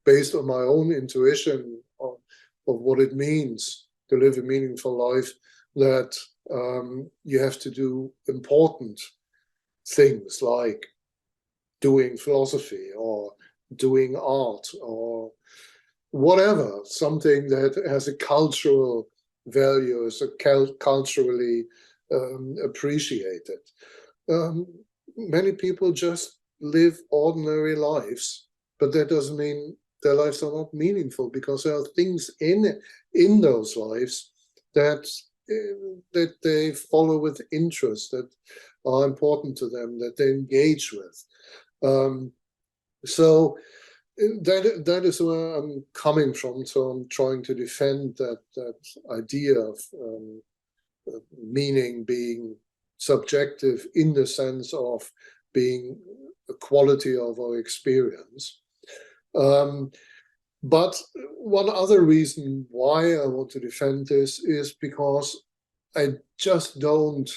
based on my own intuition of what it means to live a meaningful life, that you have to do important things like doing philosophy or doing art or whatever, something that has a cultural value, is culturally appreciated. many people just live ordinary lives, but that doesn't mean their lives are not meaningful, because there are things in those lives that they follow with interest, that are important to them, that they engage with. So that is where I'm coming from. So I'm trying to defend that idea of meaning being subjective in the sense of being a quality of our experience. But one other reason why I want to defend this is because I just don't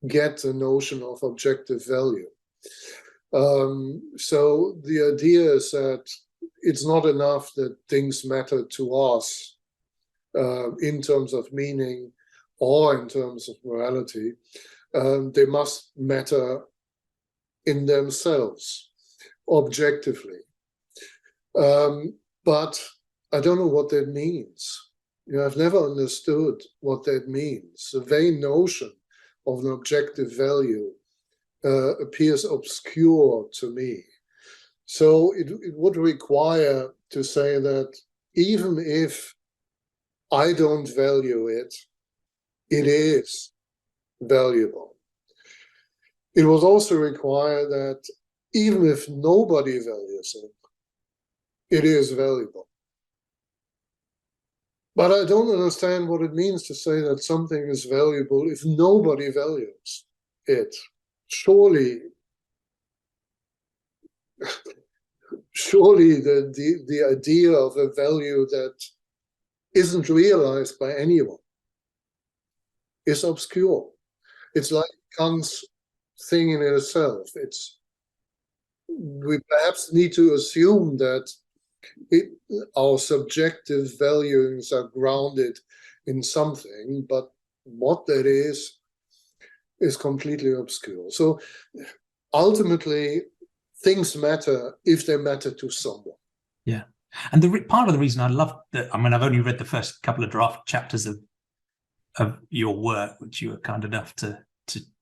get the notion of objective value. So the idea is that it's not enough that things matter to us in terms of meaning or in terms of morality. They must matter in themselves, objectively. But I don't know what that means. I've never understood what that means. The very notion of an objective value appears obscure to me. So it would require to say that even if I don't value it, it is valuable. It would also require that even if nobody values it, it is valuable. But I don't understand what it means to say that something is valuable if nobody values it. Surely the idea of a value that isn't realized by anyone is obscure. It's like Kant's thing in itself. We perhaps need to assume that our subjective valuings are grounded in something, but what that is completely obscure. So ultimately, things matter if they matter to someone. Yeah. And part of the reason I love that, I mean, I've only read the first couple of draft chapters of your work, which you were kind enough to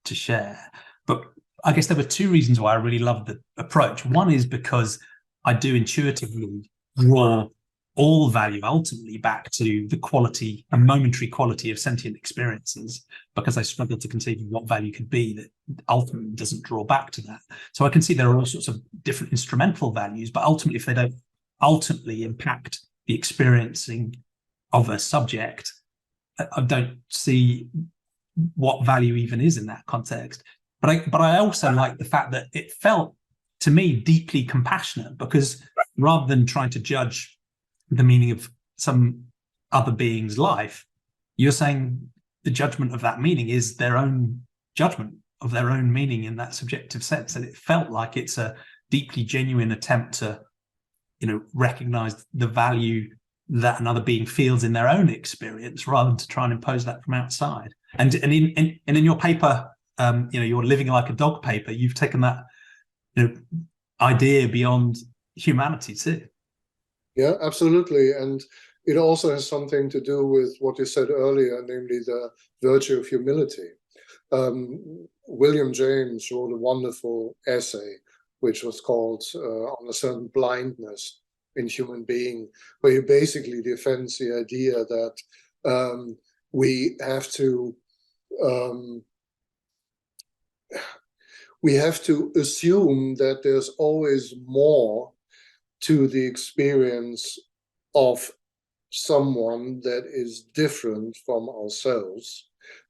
share. But I guess there were two reasons why I really love the approach. One is because I do intuitively draw all value ultimately back to the quality, a momentary quality of sentient experiences, because I struggle to conceive of what value could be that ultimately doesn't draw back to that. So I can see there are all sorts of different instrumental values, but ultimately, if they don't ultimately impact the experiencing of a subject, I don't see what value even is in that context. But I also like the fact that it felt to me deeply compassionate, because rather than trying to judge the meaning of some other being's life, you're saying the judgment of that meaning is their own judgment of their own meaning in that subjective sense. And it felt like it's a deeply genuine attempt to, recognize the value that another being feels in their own experience, rather than to try and impose that from outside. And in your paper, your Living Like a Dog paper, you've taken that idea beyond humanity too. Yeah, absolutely. And it also has something to do with what you said earlier, namely the virtue of humility. William James wrote a wonderful essay, which was called On a Certain Blindness in Human Being, where he basically defends the idea that we have to assume that there's always more to the experience of someone that is different from ourselves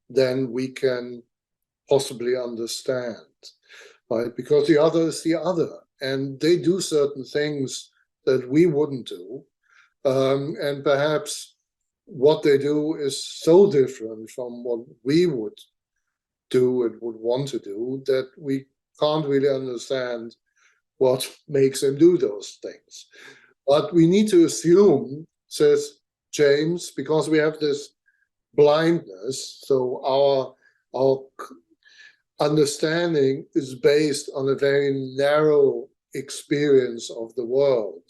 than we can possibly understand, right? Because the other is the other, and they do certain things that we wouldn't do, and perhaps what they do is so different from what we would do and would want to do that we can't really understand what makes them do those things. But we need to assume, says James, because we have this blindness, so our understanding is based on a very narrow experience of the world,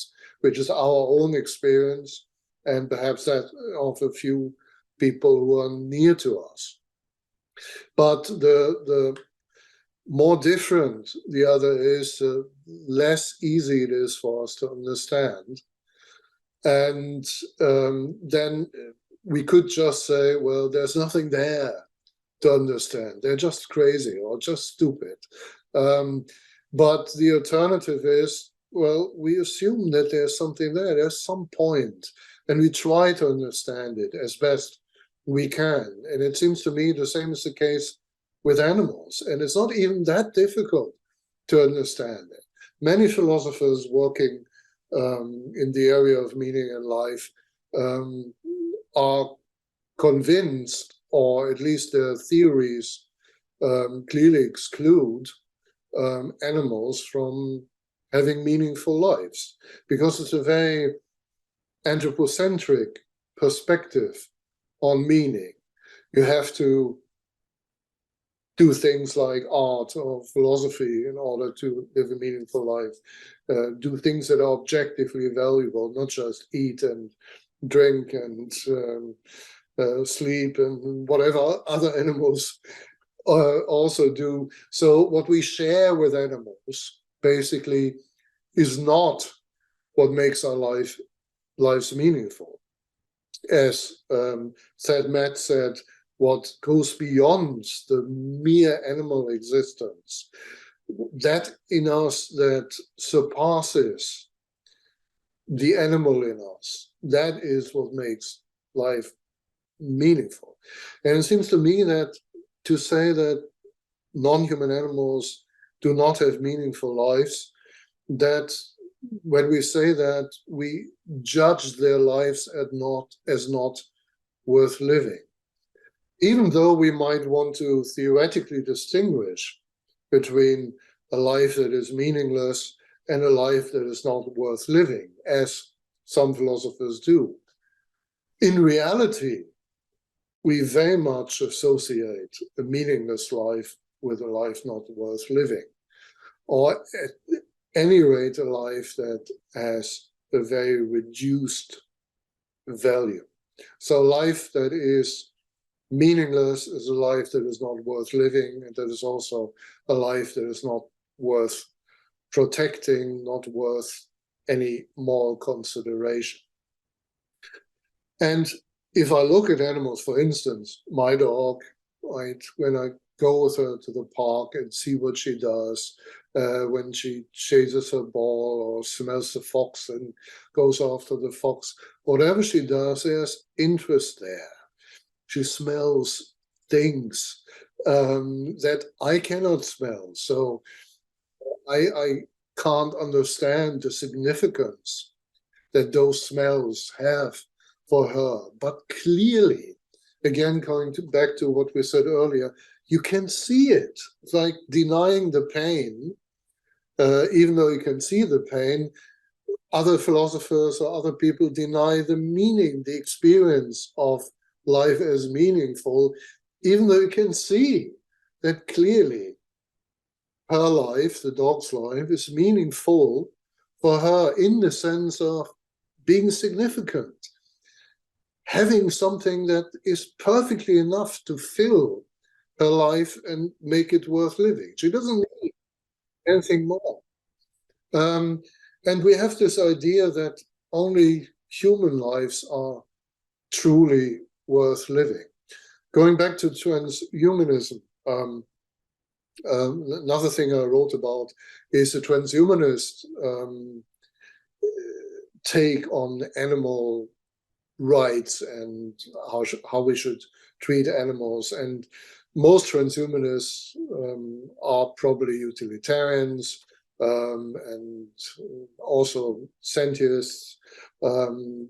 which is our own experience, and perhaps that of a few people who are near to us. But more different the other is, less easy it is for us to understand. And then we could just say, well, there's nothing there to understand. They're just crazy or just stupid. But the alternative is, well, we assume that there's something there. There's some point, and we try to understand it as best we can. And it seems to me the same is the case with animals. And it's not even that difficult to understand it. Many philosophers working in the area of meaning in life are convinced, or at least their theories clearly exclude animals from having meaningful lives, because it's a very anthropocentric perspective on meaning. You have to do things like art or philosophy in order to live a meaningful life, do things that are objectively valuable, not just eat and drink and sleep and whatever other animals also do. So what we share with animals basically is not what makes our lives meaningful. As Thad Matt said, what goes beyond the mere animal existence, that in us that surpasses the animal in us, that is what makes life meaningful. And it seems to me that to say that non-human animals do not have meaningful lives, that when we say that, we judge their lives as not worth living. Even though we might want to theoretically distinguish between a life that is meaningless and a life that is not worth living, as some philosophers do. In reality, we very much associate a meaningless life with a life not worth living, or at any rate, a life that has a very reduced value. So life that is meaningless is a life that is not worth living, and that is also a life that is not worth protecting, not worth any moral consideration. And if I look at animals, for instance, my dog, right, when I go with her to the park and see what she does, when she chases her ball or smells the fox and goes after the fox, whatever she does, there's interest there. She smells things that I cannot smell. So I can't understand the significance that those smells have for her. But clearly, again, back to what we said earlier, you can see it. It's like denying the pain, even though you can see the pain. Other philosophers or other people deny the meaning, the experience of life as meaningful, even though you can see that clearly her life, the dog's life, is meaningful for her in the sense of being significant, having something that is perfectly enough to fill her life and make it worth living. She doesn't need anything more. And we have this idea that only human lives are truly worth living. Going back to transhumanism, another thing I wrote about is the transhumanist take on animal rights and how we should treat animals. And most transhumanists are probably utilitarians and also sentientists.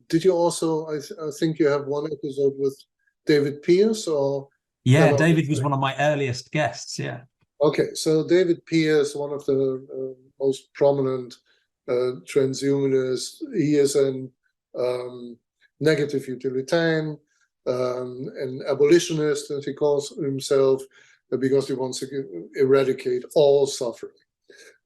Did you also, I think you have one episode with David Pearce, or? Yeah, David was one of my earliest guests, yeah. Okay, so David Pearce, one of the most prominent transhumanists, he is an negative utilitarian, an abolitionist, as he calls himself, because he wants to eradicate all suffering.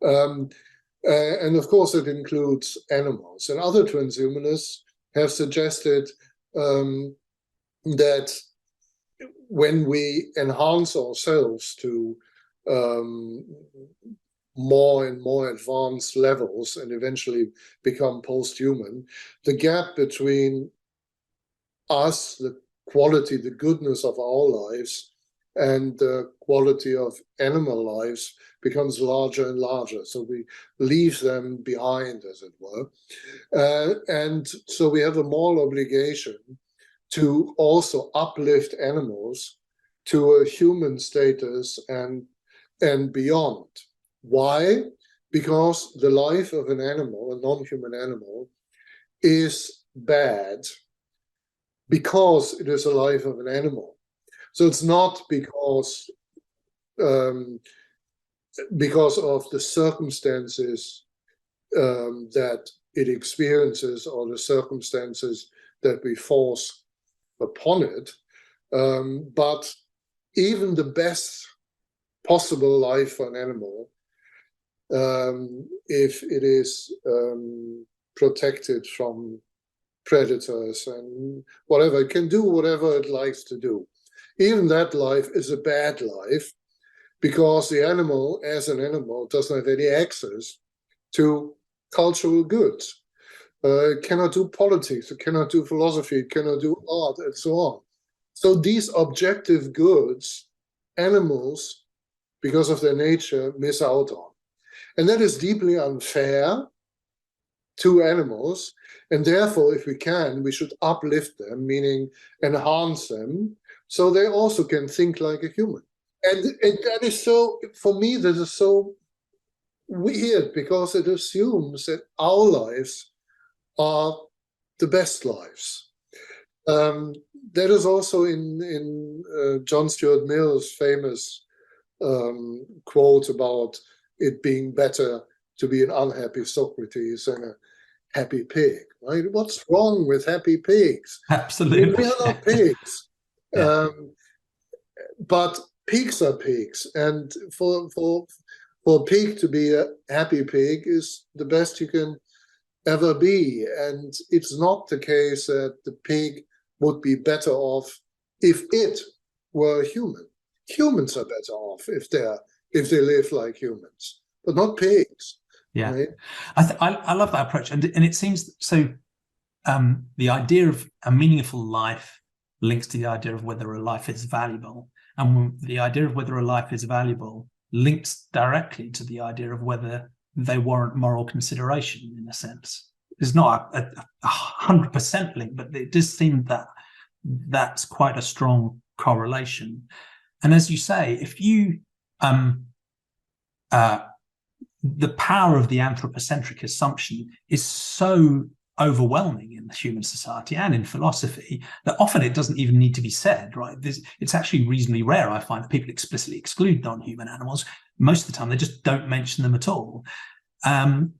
And of course, it includes animals. And other transhumanists have suggested that when we enhance ourselves to more and more advanced levels and eventually become post-human, the gap between us, the quality, the goodness of our lives, and the quality of animal lives becomes larger and larger. So we leave them behind, as it were. And so we have a moral obligation to also uplift animals to a human status and beyond. Why? Because the life of an animal, a non-human animal, is bad because it is the life of an animal. So it's not because of the circumstances that it experiences or the circumstances that we force upon it, but even the best possible life for an animal, if it is protected from predators and whatever, it can do whatever it likes to do. Even that life is a bad life because the animal, as an animal, doesn't have any access to cultural goods. It cannot do politics, it cannot do philosophy, it cannot do art, and so on. So these objective goods, animals, because of their nature, miss out on. And that is deeply unfair to animals. And therefore, if we can, we should uplift them, meaning enhance them, so they also can think like a human. And that is so, for me, that is so weird because it assumes that our lives are the best lives. That is also in John Stuart Mill's famous quote about it being better to be an unhappy Socrates than a happy pig, right? What's wrong with happy pigs? Absolutely. We are not pigs. Yeah. But pigs are pigs. And for a pig to be a happy pig is the best you can ever be. And it's not the case that the pig would be better off if it were a human. Humans are better off if they live like humans, but not pigs. Yeah, right? I love that approach, and it seems so. The idea of a meaningful life links to the idea of whether a life is valuable, and the idea of whether a life is valuable links directly to the idea of whether they warrant moral consideration. In a sense, it's not a 100% link, but it does seem that that's quite a strong correlation. And as you say, if you the power of the anthropocentric assumption is so overwhelming in the human society and in philosophy that often it doesn't even need to be said, right? It's actually reasonably rare, I find, that people explicitly exclude non-human animals. Most of the time, they just don't mention them at all, on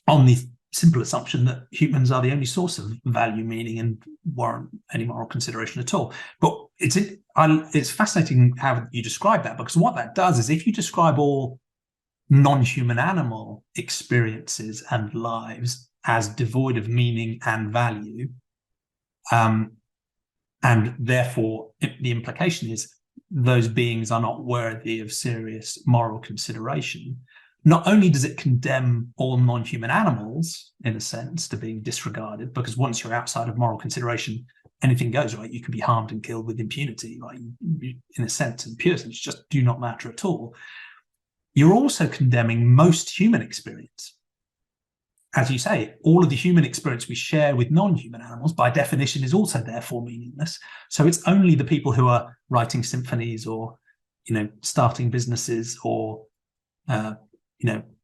the simple assumption that humans are the only source of value, meaning, and warrant any moral consideration at all. But it's fascinating how you describe that, because what that does is if you describe all non-human animal experiences and lives as devoid of meaning and value, and therefore the implication is those beings are not worthy of serious moral consideration. Not only does it condemn all non-human animals, in a sense, to being disregarded, because once you're outside of moral consideration, anything goes, right? You can be harmed and killed with impunity, right? In a sense, in pure sense, just do not matter at all. You're also condemning most human experience. As you say, all of the human experience we share with non-human animals, by definition, is also therefore meaningless. So it's only the people who are writing symphonies or, starting businesses or,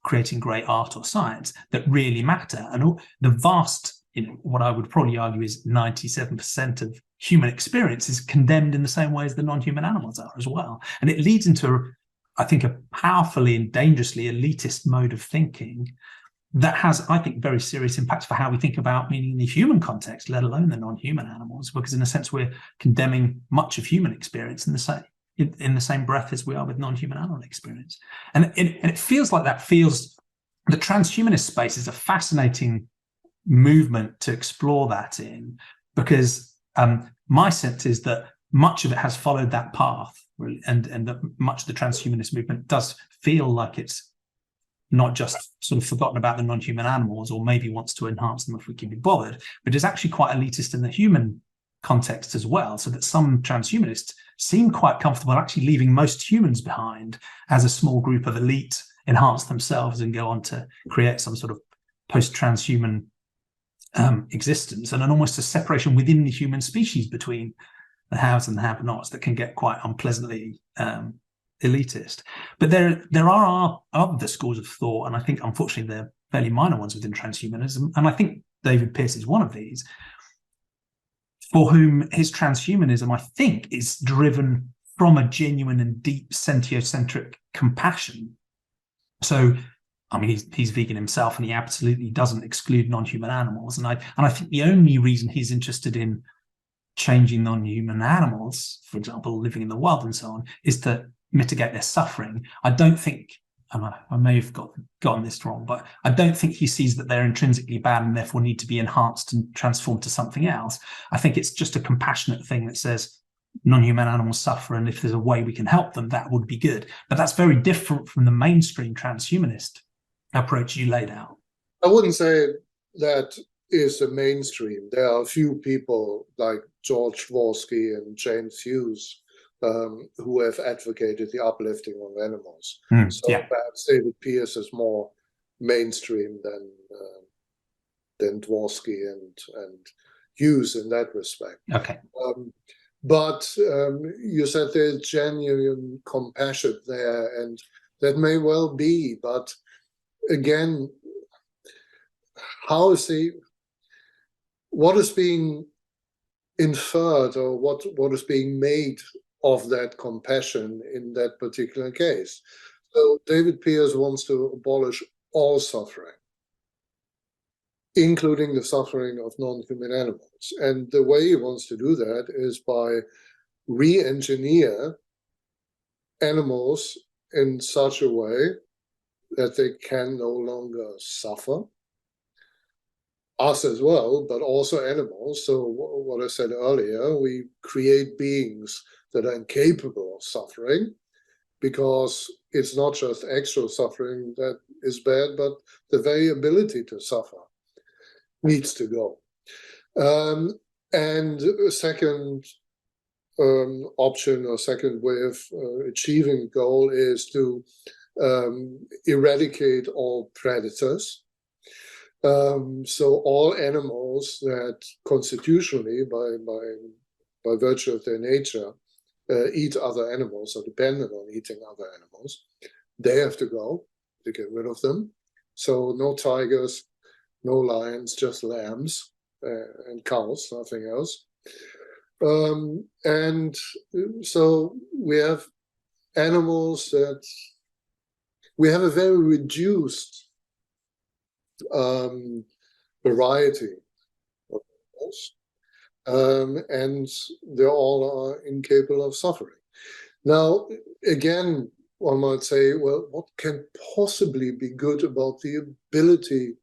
creating great art or science that really matter. And the vast, what I would probably argue is 97% of human experience is condemned in the same way as the non-human animals are as well. And it leads into, I think, a powerfully and dangerously elitist mode of thinking that has, I think, very serious impacts for how we think about meaning in the human context, let alone the non-human animals, because in a sense, we're condemning much of human experience in the same breath as we are with non-human animal experience. And it feels like the transhumanist space is a fascinating movement to explore that in, because my sense is that much of it has followed that path, and that much of the transhumanist movement does feel like it's not just sort of forgotten about the non-human animals, or maybe wants to enhance them if we can be bothered, but is actually quite elitist in the human context as well, so that some transhumanists seem quite comfortable actually leaving most humans behind as a small group of elite, enhance themselves and go on to create some sort of post-transhuman existence, and almost a separation within the human species between the haves and the have-nots that can get quite unpleasantly elitist. But there are other schools of thought, and I think unfortunately they're fairly minor ones within transhumanism, and I think David Pearce is one of these, for whom his transhumanism, I think, is driven from a genuine and deep sentiocentric compassion. So, I mean, he's vegan himself, and he absolutely doesn't exclude non-human animals. And I think the only reason he's interested in changing non-human animals, for example, living in the wild and so on, is to mitigate their suffering. I don't think, I may have gotten this wrong, but I don't think he sees that they're intrinsically bad and therefore need to be enhanced and transformed to something else. I think it's just a compassionate thing that says non-human animals suffer, and if there's a way we can help them, that would be good. But that's very different from the mainstream transhumanist approach you laid out. I wouldn't say that is the mainstream. There are a few people like George Dvorsky and James Hughes who have advocated the uplifting of animals. Perhaps David Pearce is more mainstream than Dvorsky and Hughes in that respect. Okay. But you said there's genuine compassion there, and that may well be. But again, what is being inferred, or what is being made of that compassion in that particular case? So David Pearce wants to abolish all suffering, including the suffering of non-human animals. And the way he wants to do that is by re-engineer animals in such a way that they can no longer suffer. Us as well, but also animals. So what I said earlier, we create beings that are incapable of suffering, because it's not just actual suffering that is bad, but the very ability to suffer needs to go. And a second option, or second way of achieving the goal, is to eradicate all predators. So all animals that constitutionally, by virtue of their nature, eat other animals, or dependent on eating other animals, they have to go, to get rid of them. So no tigers, no lions, just lambs and cows, nothing else. And so we have animals that we have a very reduced variety of animals, and they all are incapable of suffering. Now, again, one might say, well, what can possibly be good about the ability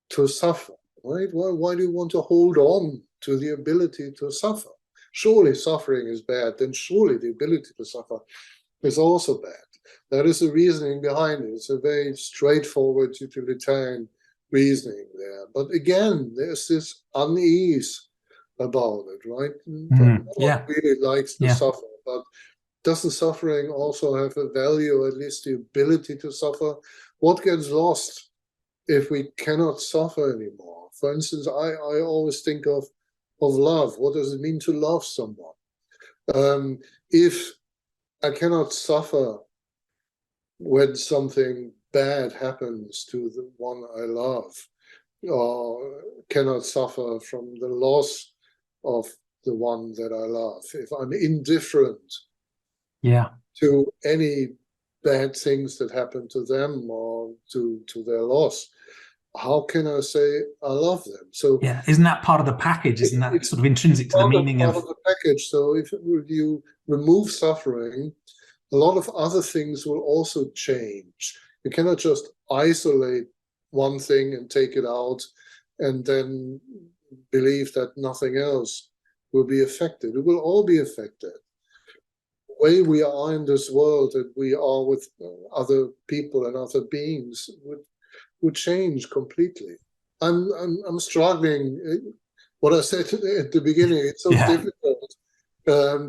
to suffer, right? Why do you want to hold on to the ability to suffer? Surely suffering is bad, then surely the ability to suffer is also bad. That is the reasoning behind it. It's a very straightforward utilitarian reasoning there. But again, there's this unease about it, right? No one really likes to suffer, but doesn't suffering also have a value, or at least the ability to suffer? What gets lost if we cannot suffer anymore? For instance, I always think of love. What does it mean to love someone? If I cannot suffer when something bad happens to the one I love, or cannot suffer from the loss of the one that I love, if I'm indifferent to any bad things that happen to them or to their loss, how can I say I love them? So isn't that part of the package? Isn't that sort of intrinsic to the meaning of the package? So if you remove suffering, a lot of other things will also change. You cannot just isolate one thing and take it out and then believe that nothing else will be affected. It will all be affected. way we are in this world, that we are with other people and other beings, would change completely. I'm struggling. What I said at the beginning, it's so difficult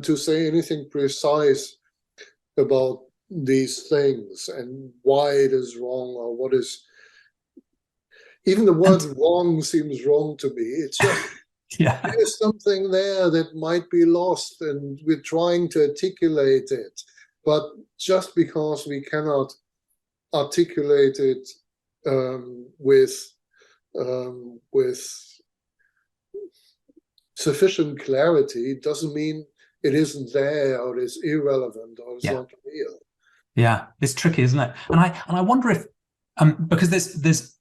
to say anything precise about these things and why it is wrong, or what is. Even the word wrong seems wrong to me. It's just there's something there that might be lost, and we're trying to articulate it. But just because we cannot articulate it with sufficient clarity, doesn't mean it isn't there, or it's irrelevant, or it's not real. Yeah, it's tricky, isn't it? And I wonder if because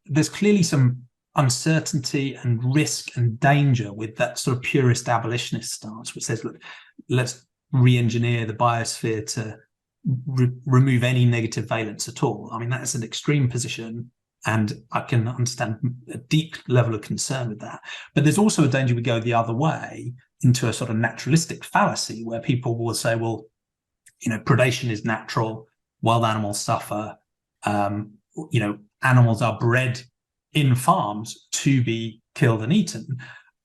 there's clearly some uncertainty and risk and danger with that sort of purist abolitionist stance, which says, look, let's re-engineer the biosphere to remove any negative valence at all. I mean, that's an extreme position, and I can understand a deep level of concern with that. But there's also a danger we go the other way into a sort of naturalistic fallacy, where people will say, well, predation is natural, wild animals suffer, animals are bred in farms to be killed and eaten.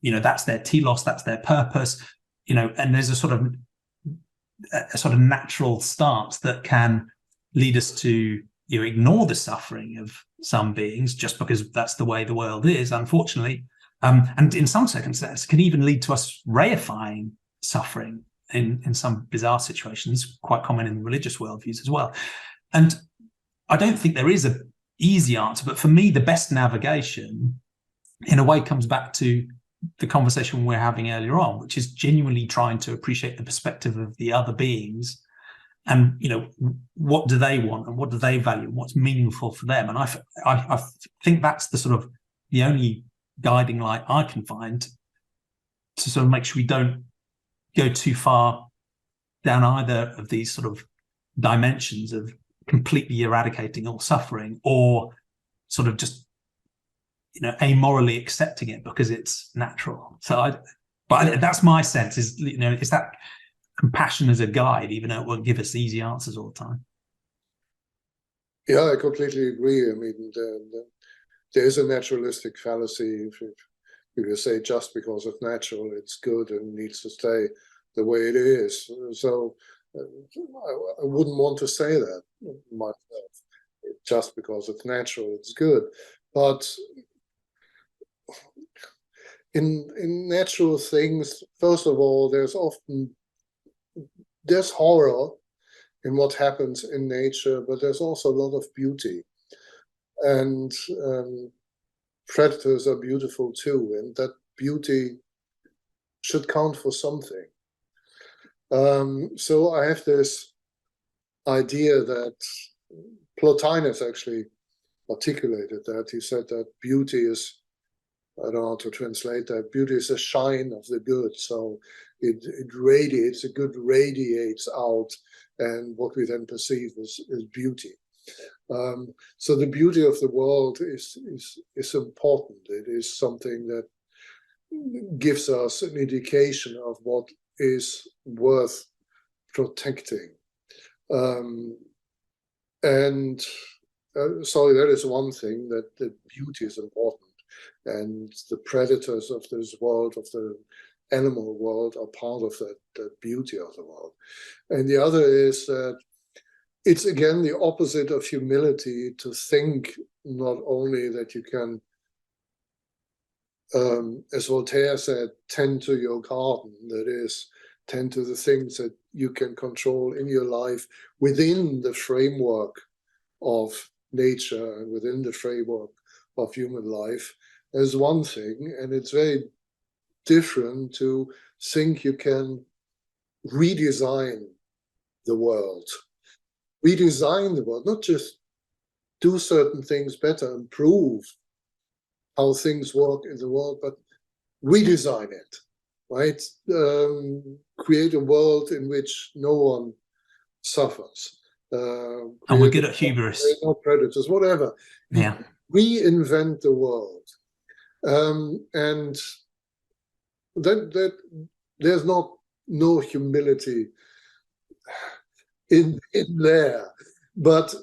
That's their telos, that's their purpose, and there's a sort of natural stance that can lead us to ignore the suffering of some beings just because that's the way the world is, unfortunately. And in some circumstances can even lead to us reifying suffering in some bizarre situations, quite common in religious worldviews as well. And I don't think there is an easy answer, but for me, the best navigation in a way comes back to the conversation we're having earlier on, which is genuinely trying to appreciate the perspective of the other beings, and what do they want and what do they value and what's meaningful for them. And I think that's the only guiding light I can find to sort of make sure we don't go too far down either of these sort of dimensions of completely eradicating all suffering, or sort of just amorally accepting it because it's natural. So that's my sense, is is that compassion as a guide, even though it won't give us easy answers all the time. Yeah, I completely agree. I mean, there is a naturalistic fallacy if you say just because it's natural, it's good and needs to stay the way it is. So I wouldn't want to say that myself. Just because it's natural, it's good. But in natural things, first of all, there's horror in what happens in nature, but there's also a lot of beauty. And predators are beautiful too, and that beauty should count for something. So I have this idea that Plotinus actually articulated that. He said that beauty is, I don't know how to translate that, beauty is a shine of the good. So it radiates, the good radiates out, and what we then perceive is beauty. So the beauty of the world is important. It is something that gives us an indication of what is worth protecting. So that is one thing, that beauty is important. And the predators of this world, of the animal world, are part of that beauty of the world. And the other is that it's again the opposite of humility to think not only that you can, as Voltaire said, tend to your garden, that is, tend to the things that you can control in your life within the framework of nature and within the framework of human life, as one thing. And it's very different to think you can redesign the world. Redesign the world, not just do certain things better, improve how things work in the world, but redesign it, right? Create a world in which no one suffers. And we're good at hubris. No predators, whatever. Yeah. Reinvent the world. And that there's no humility in there. But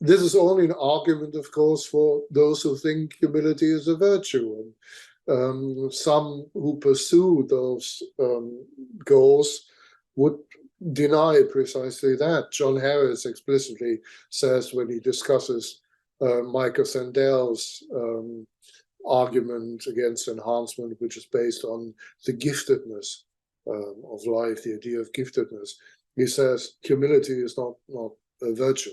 this is only an argument, of course, for those who think humility is a virtue. And some who pursue those goals would deny precisely that. John Harris explicitly says when he discusses Michael Sandel's argument against enhancement, which is based on the giftedness of life, the idea of giftedness, he says humility is not a virtue.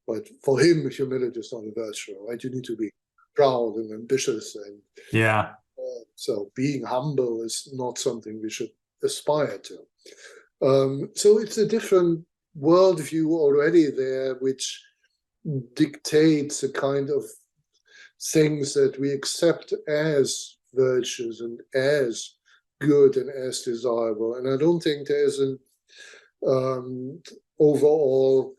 But for him, humility is not a virtue, right? You need to be proud and ambitious, and so being humble is not something we should aspire to. So it's a different worldview already there, which dictates a kind of things that we accept as virtues and as good and as desirable. And I don't think there's an overall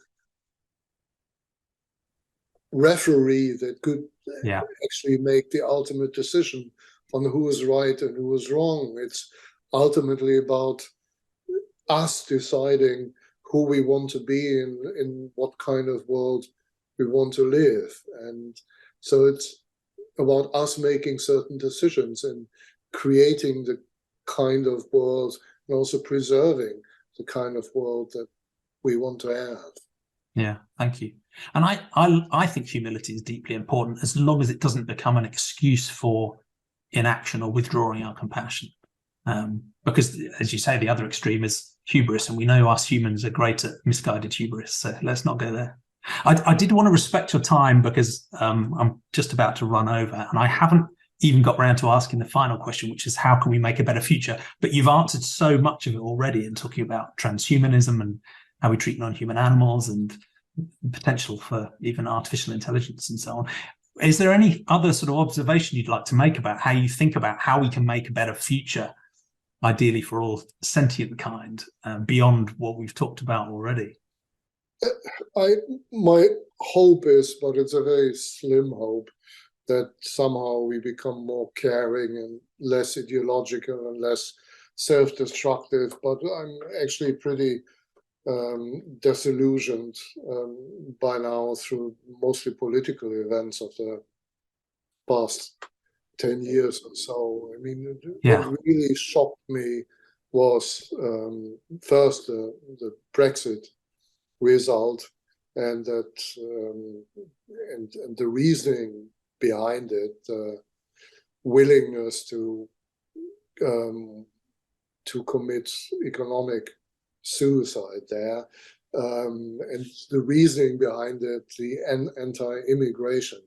referee that could actually make the ultimate decision on who is right and who is wrong. It's ultimately about us deciding who we want to be in what kind of world we want to live. And so it's about us making certain decisions and creating the kind of world and also preserving the kind of world that we want to have. Yeah, thank you. And I think humility is deeply important as long as it doesn't become an excuse for inaction or withdrawing our compassion. Because, as you say, the other extreme is hubris, and we know us humans are great at misguided hubris, so let's not go there. I did want to respect your time because I'm just about to run over, and I haven't even got round to asking the final question, which is how can we make a better future? But you've answered so much of it already in talking about transhumanism and how we treat non-human animals and potential for even artificial intelligence and so on. Is there any other sort of observation you'd like to make about how you think about how we can make a better future, ideally for all sentient kind, beyond what we've talked about already? My hope is, but it's a very slim hope, that somehow we become more caring and less ideological and less self-destructive. But I'm actually pretty disillusioned by now through mostly political events of the past 10 years or so. I mean, what really shocked me was first the Brexit result, and that and the reasoning behind it, willingness to commit economic suicide there, and the reasoning behind it, the anti-immigration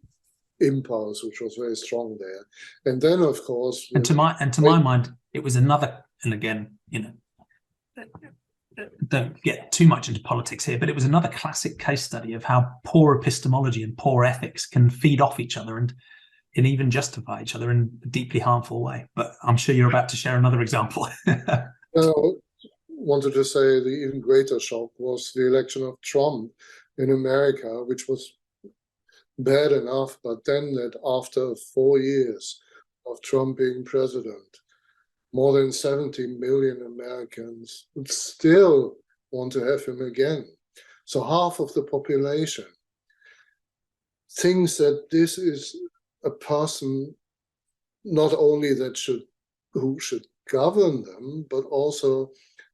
impulse, which was very strong there. And then, of course, and to my mind, it was another, and again, don't get too much into politics here, but it was another classic case study of how poor epistemology and poor ethics can feed off each other and even justify each other in a deeply harmful way. But I'm sure you're about to share another example. Wanted to say the even greater shock was the election of Trump in America, which was bad enough, but then that after 4 years of Trump being president, more than 70 million Americans would still want to have him again. So half of the population thinks that this is a person not only who should govern them, but also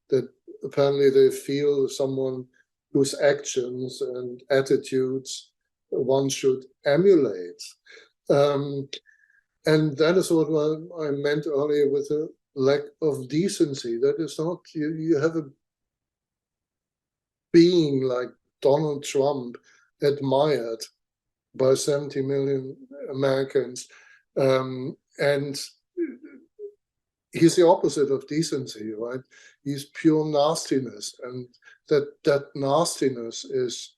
that apparently they feel someone whose actions and attitudes one should emulate. And that is what I meant earlier with a lack of decency. That is not, you have a being like Donald Trump admired by 70 million Americans, and he's the opposite of decency, right? He's pure nastiness, and that nastiness is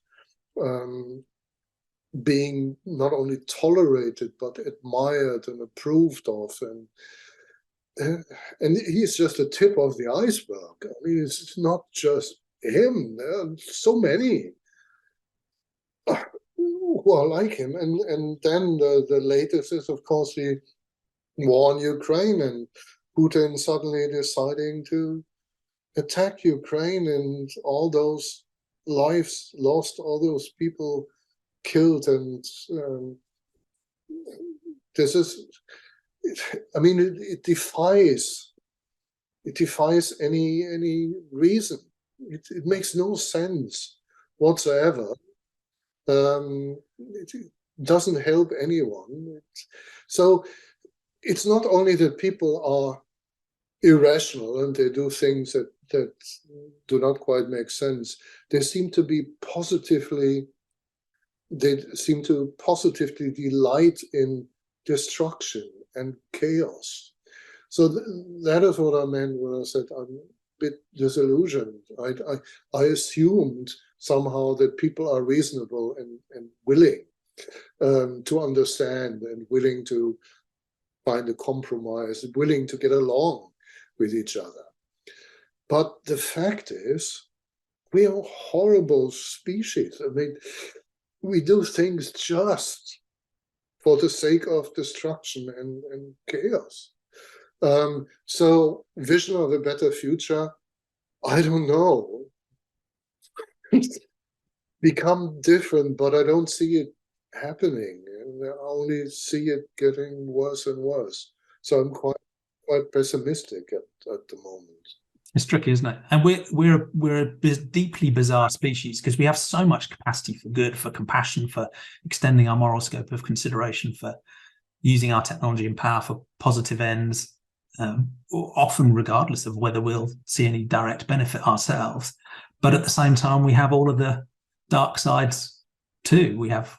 being not only tolerated but admired and approved of, and he's just the tip of the iceberg. I mean, it's not just him. There are so many who are like him, and then the latest is, of course, the war in Ukraine and Putin suddenly deciding to attack Ukraine and all those lives lost, all those people killed, and this is, I mean, it defies any reason. It makes no sense whatsoever. It doesn't help anyone. So it's not only that people are irrational and they do things that do not quite make sense. They seem to positively delight in destruction and chaos. So that is what I meant when I said I'm a bit disillusioned. I assumed somehow that people are reasonable and willing to understand and willing to find a compromise, willing to get along with each other. But the fact is, we are a horrible species. I mean, we do things just for the sake of destruction and chaos. So vision of a better future, I don't know. Become different, but I don't see it happening. And I only see it getting worse and worse. So I'm quite pessimistic at the moment. It's tricky, isn't it? And we're a deeply bizarre species because we have so much capacity for good, for compassion, for extending our moral scope of consideration, for using our technology and power for positive ends, often regardless of whether we'll see any direct benefit ourselves. But at the same time, we have all of the dark sides too. We have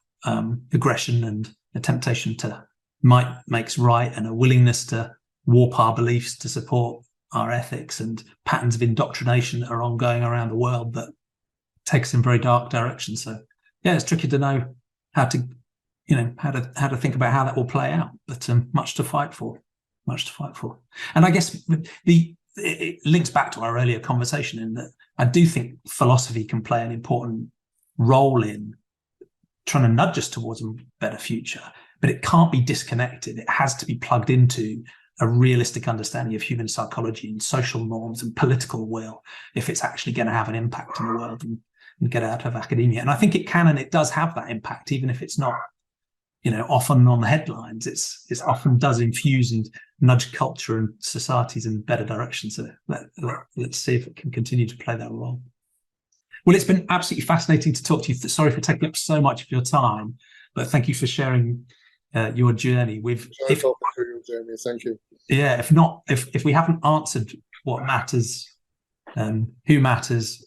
aggression and a temptation to might makes right, and a willingness to warp our beliefs to support our ethics, and patterns of indoctrination that are ongoing around the world that take us in very dark directions. So yeah, it's tricky to know how to think about how that will play out, but much to fight for. And I guess it links back to our earlier conversation in that I do think philosophy can play an important role in trying to nudge us towards a better future, but it can't be disconnected. It has to be plugged into a realistic understanding of human psychology and social norms and political will if it's actually going to have an impact in the world and get out of academia. And I think it can, and it does have that impact, even if it's not, often on the headlines. It's often does infuse and nudge culture and societies in better directions. So let's see if it can continue to play that role. Well, it's been absolutely fascinating to talk to you. Sorry for taking up so much of your time, but thank you for sharing your journey. Talking to you, Jamie. Thank you. Yeah, if we haven't answered what matters, who matters,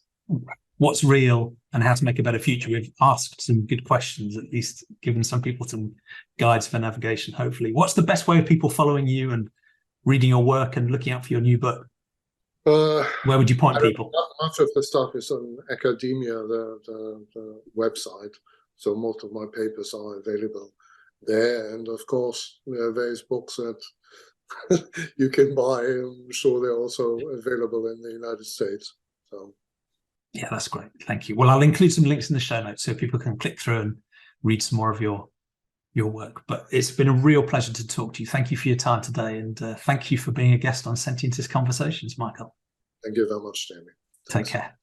what's real, and how to make a better future, we've asked some good questions, at least given some people some guides for navigation, hopefully. What's the best way of people following you and reading your work and looking out for your new book? Where would you point people? Much of the stuff is on academia, the website. So most of my papers are available there. And of course, there are various books that you can buy. I'm sure they're also available in the United States. So yeah, that's great. Thank you. Well, I'll include some links in the show notes so people can click through and read some more of your work. But it's been a real pleasure to talk to you. Thank you for your time today, and thank you for being a guest on Sentientist Conversations, Michael. Thank you very much, Jamie. Take care.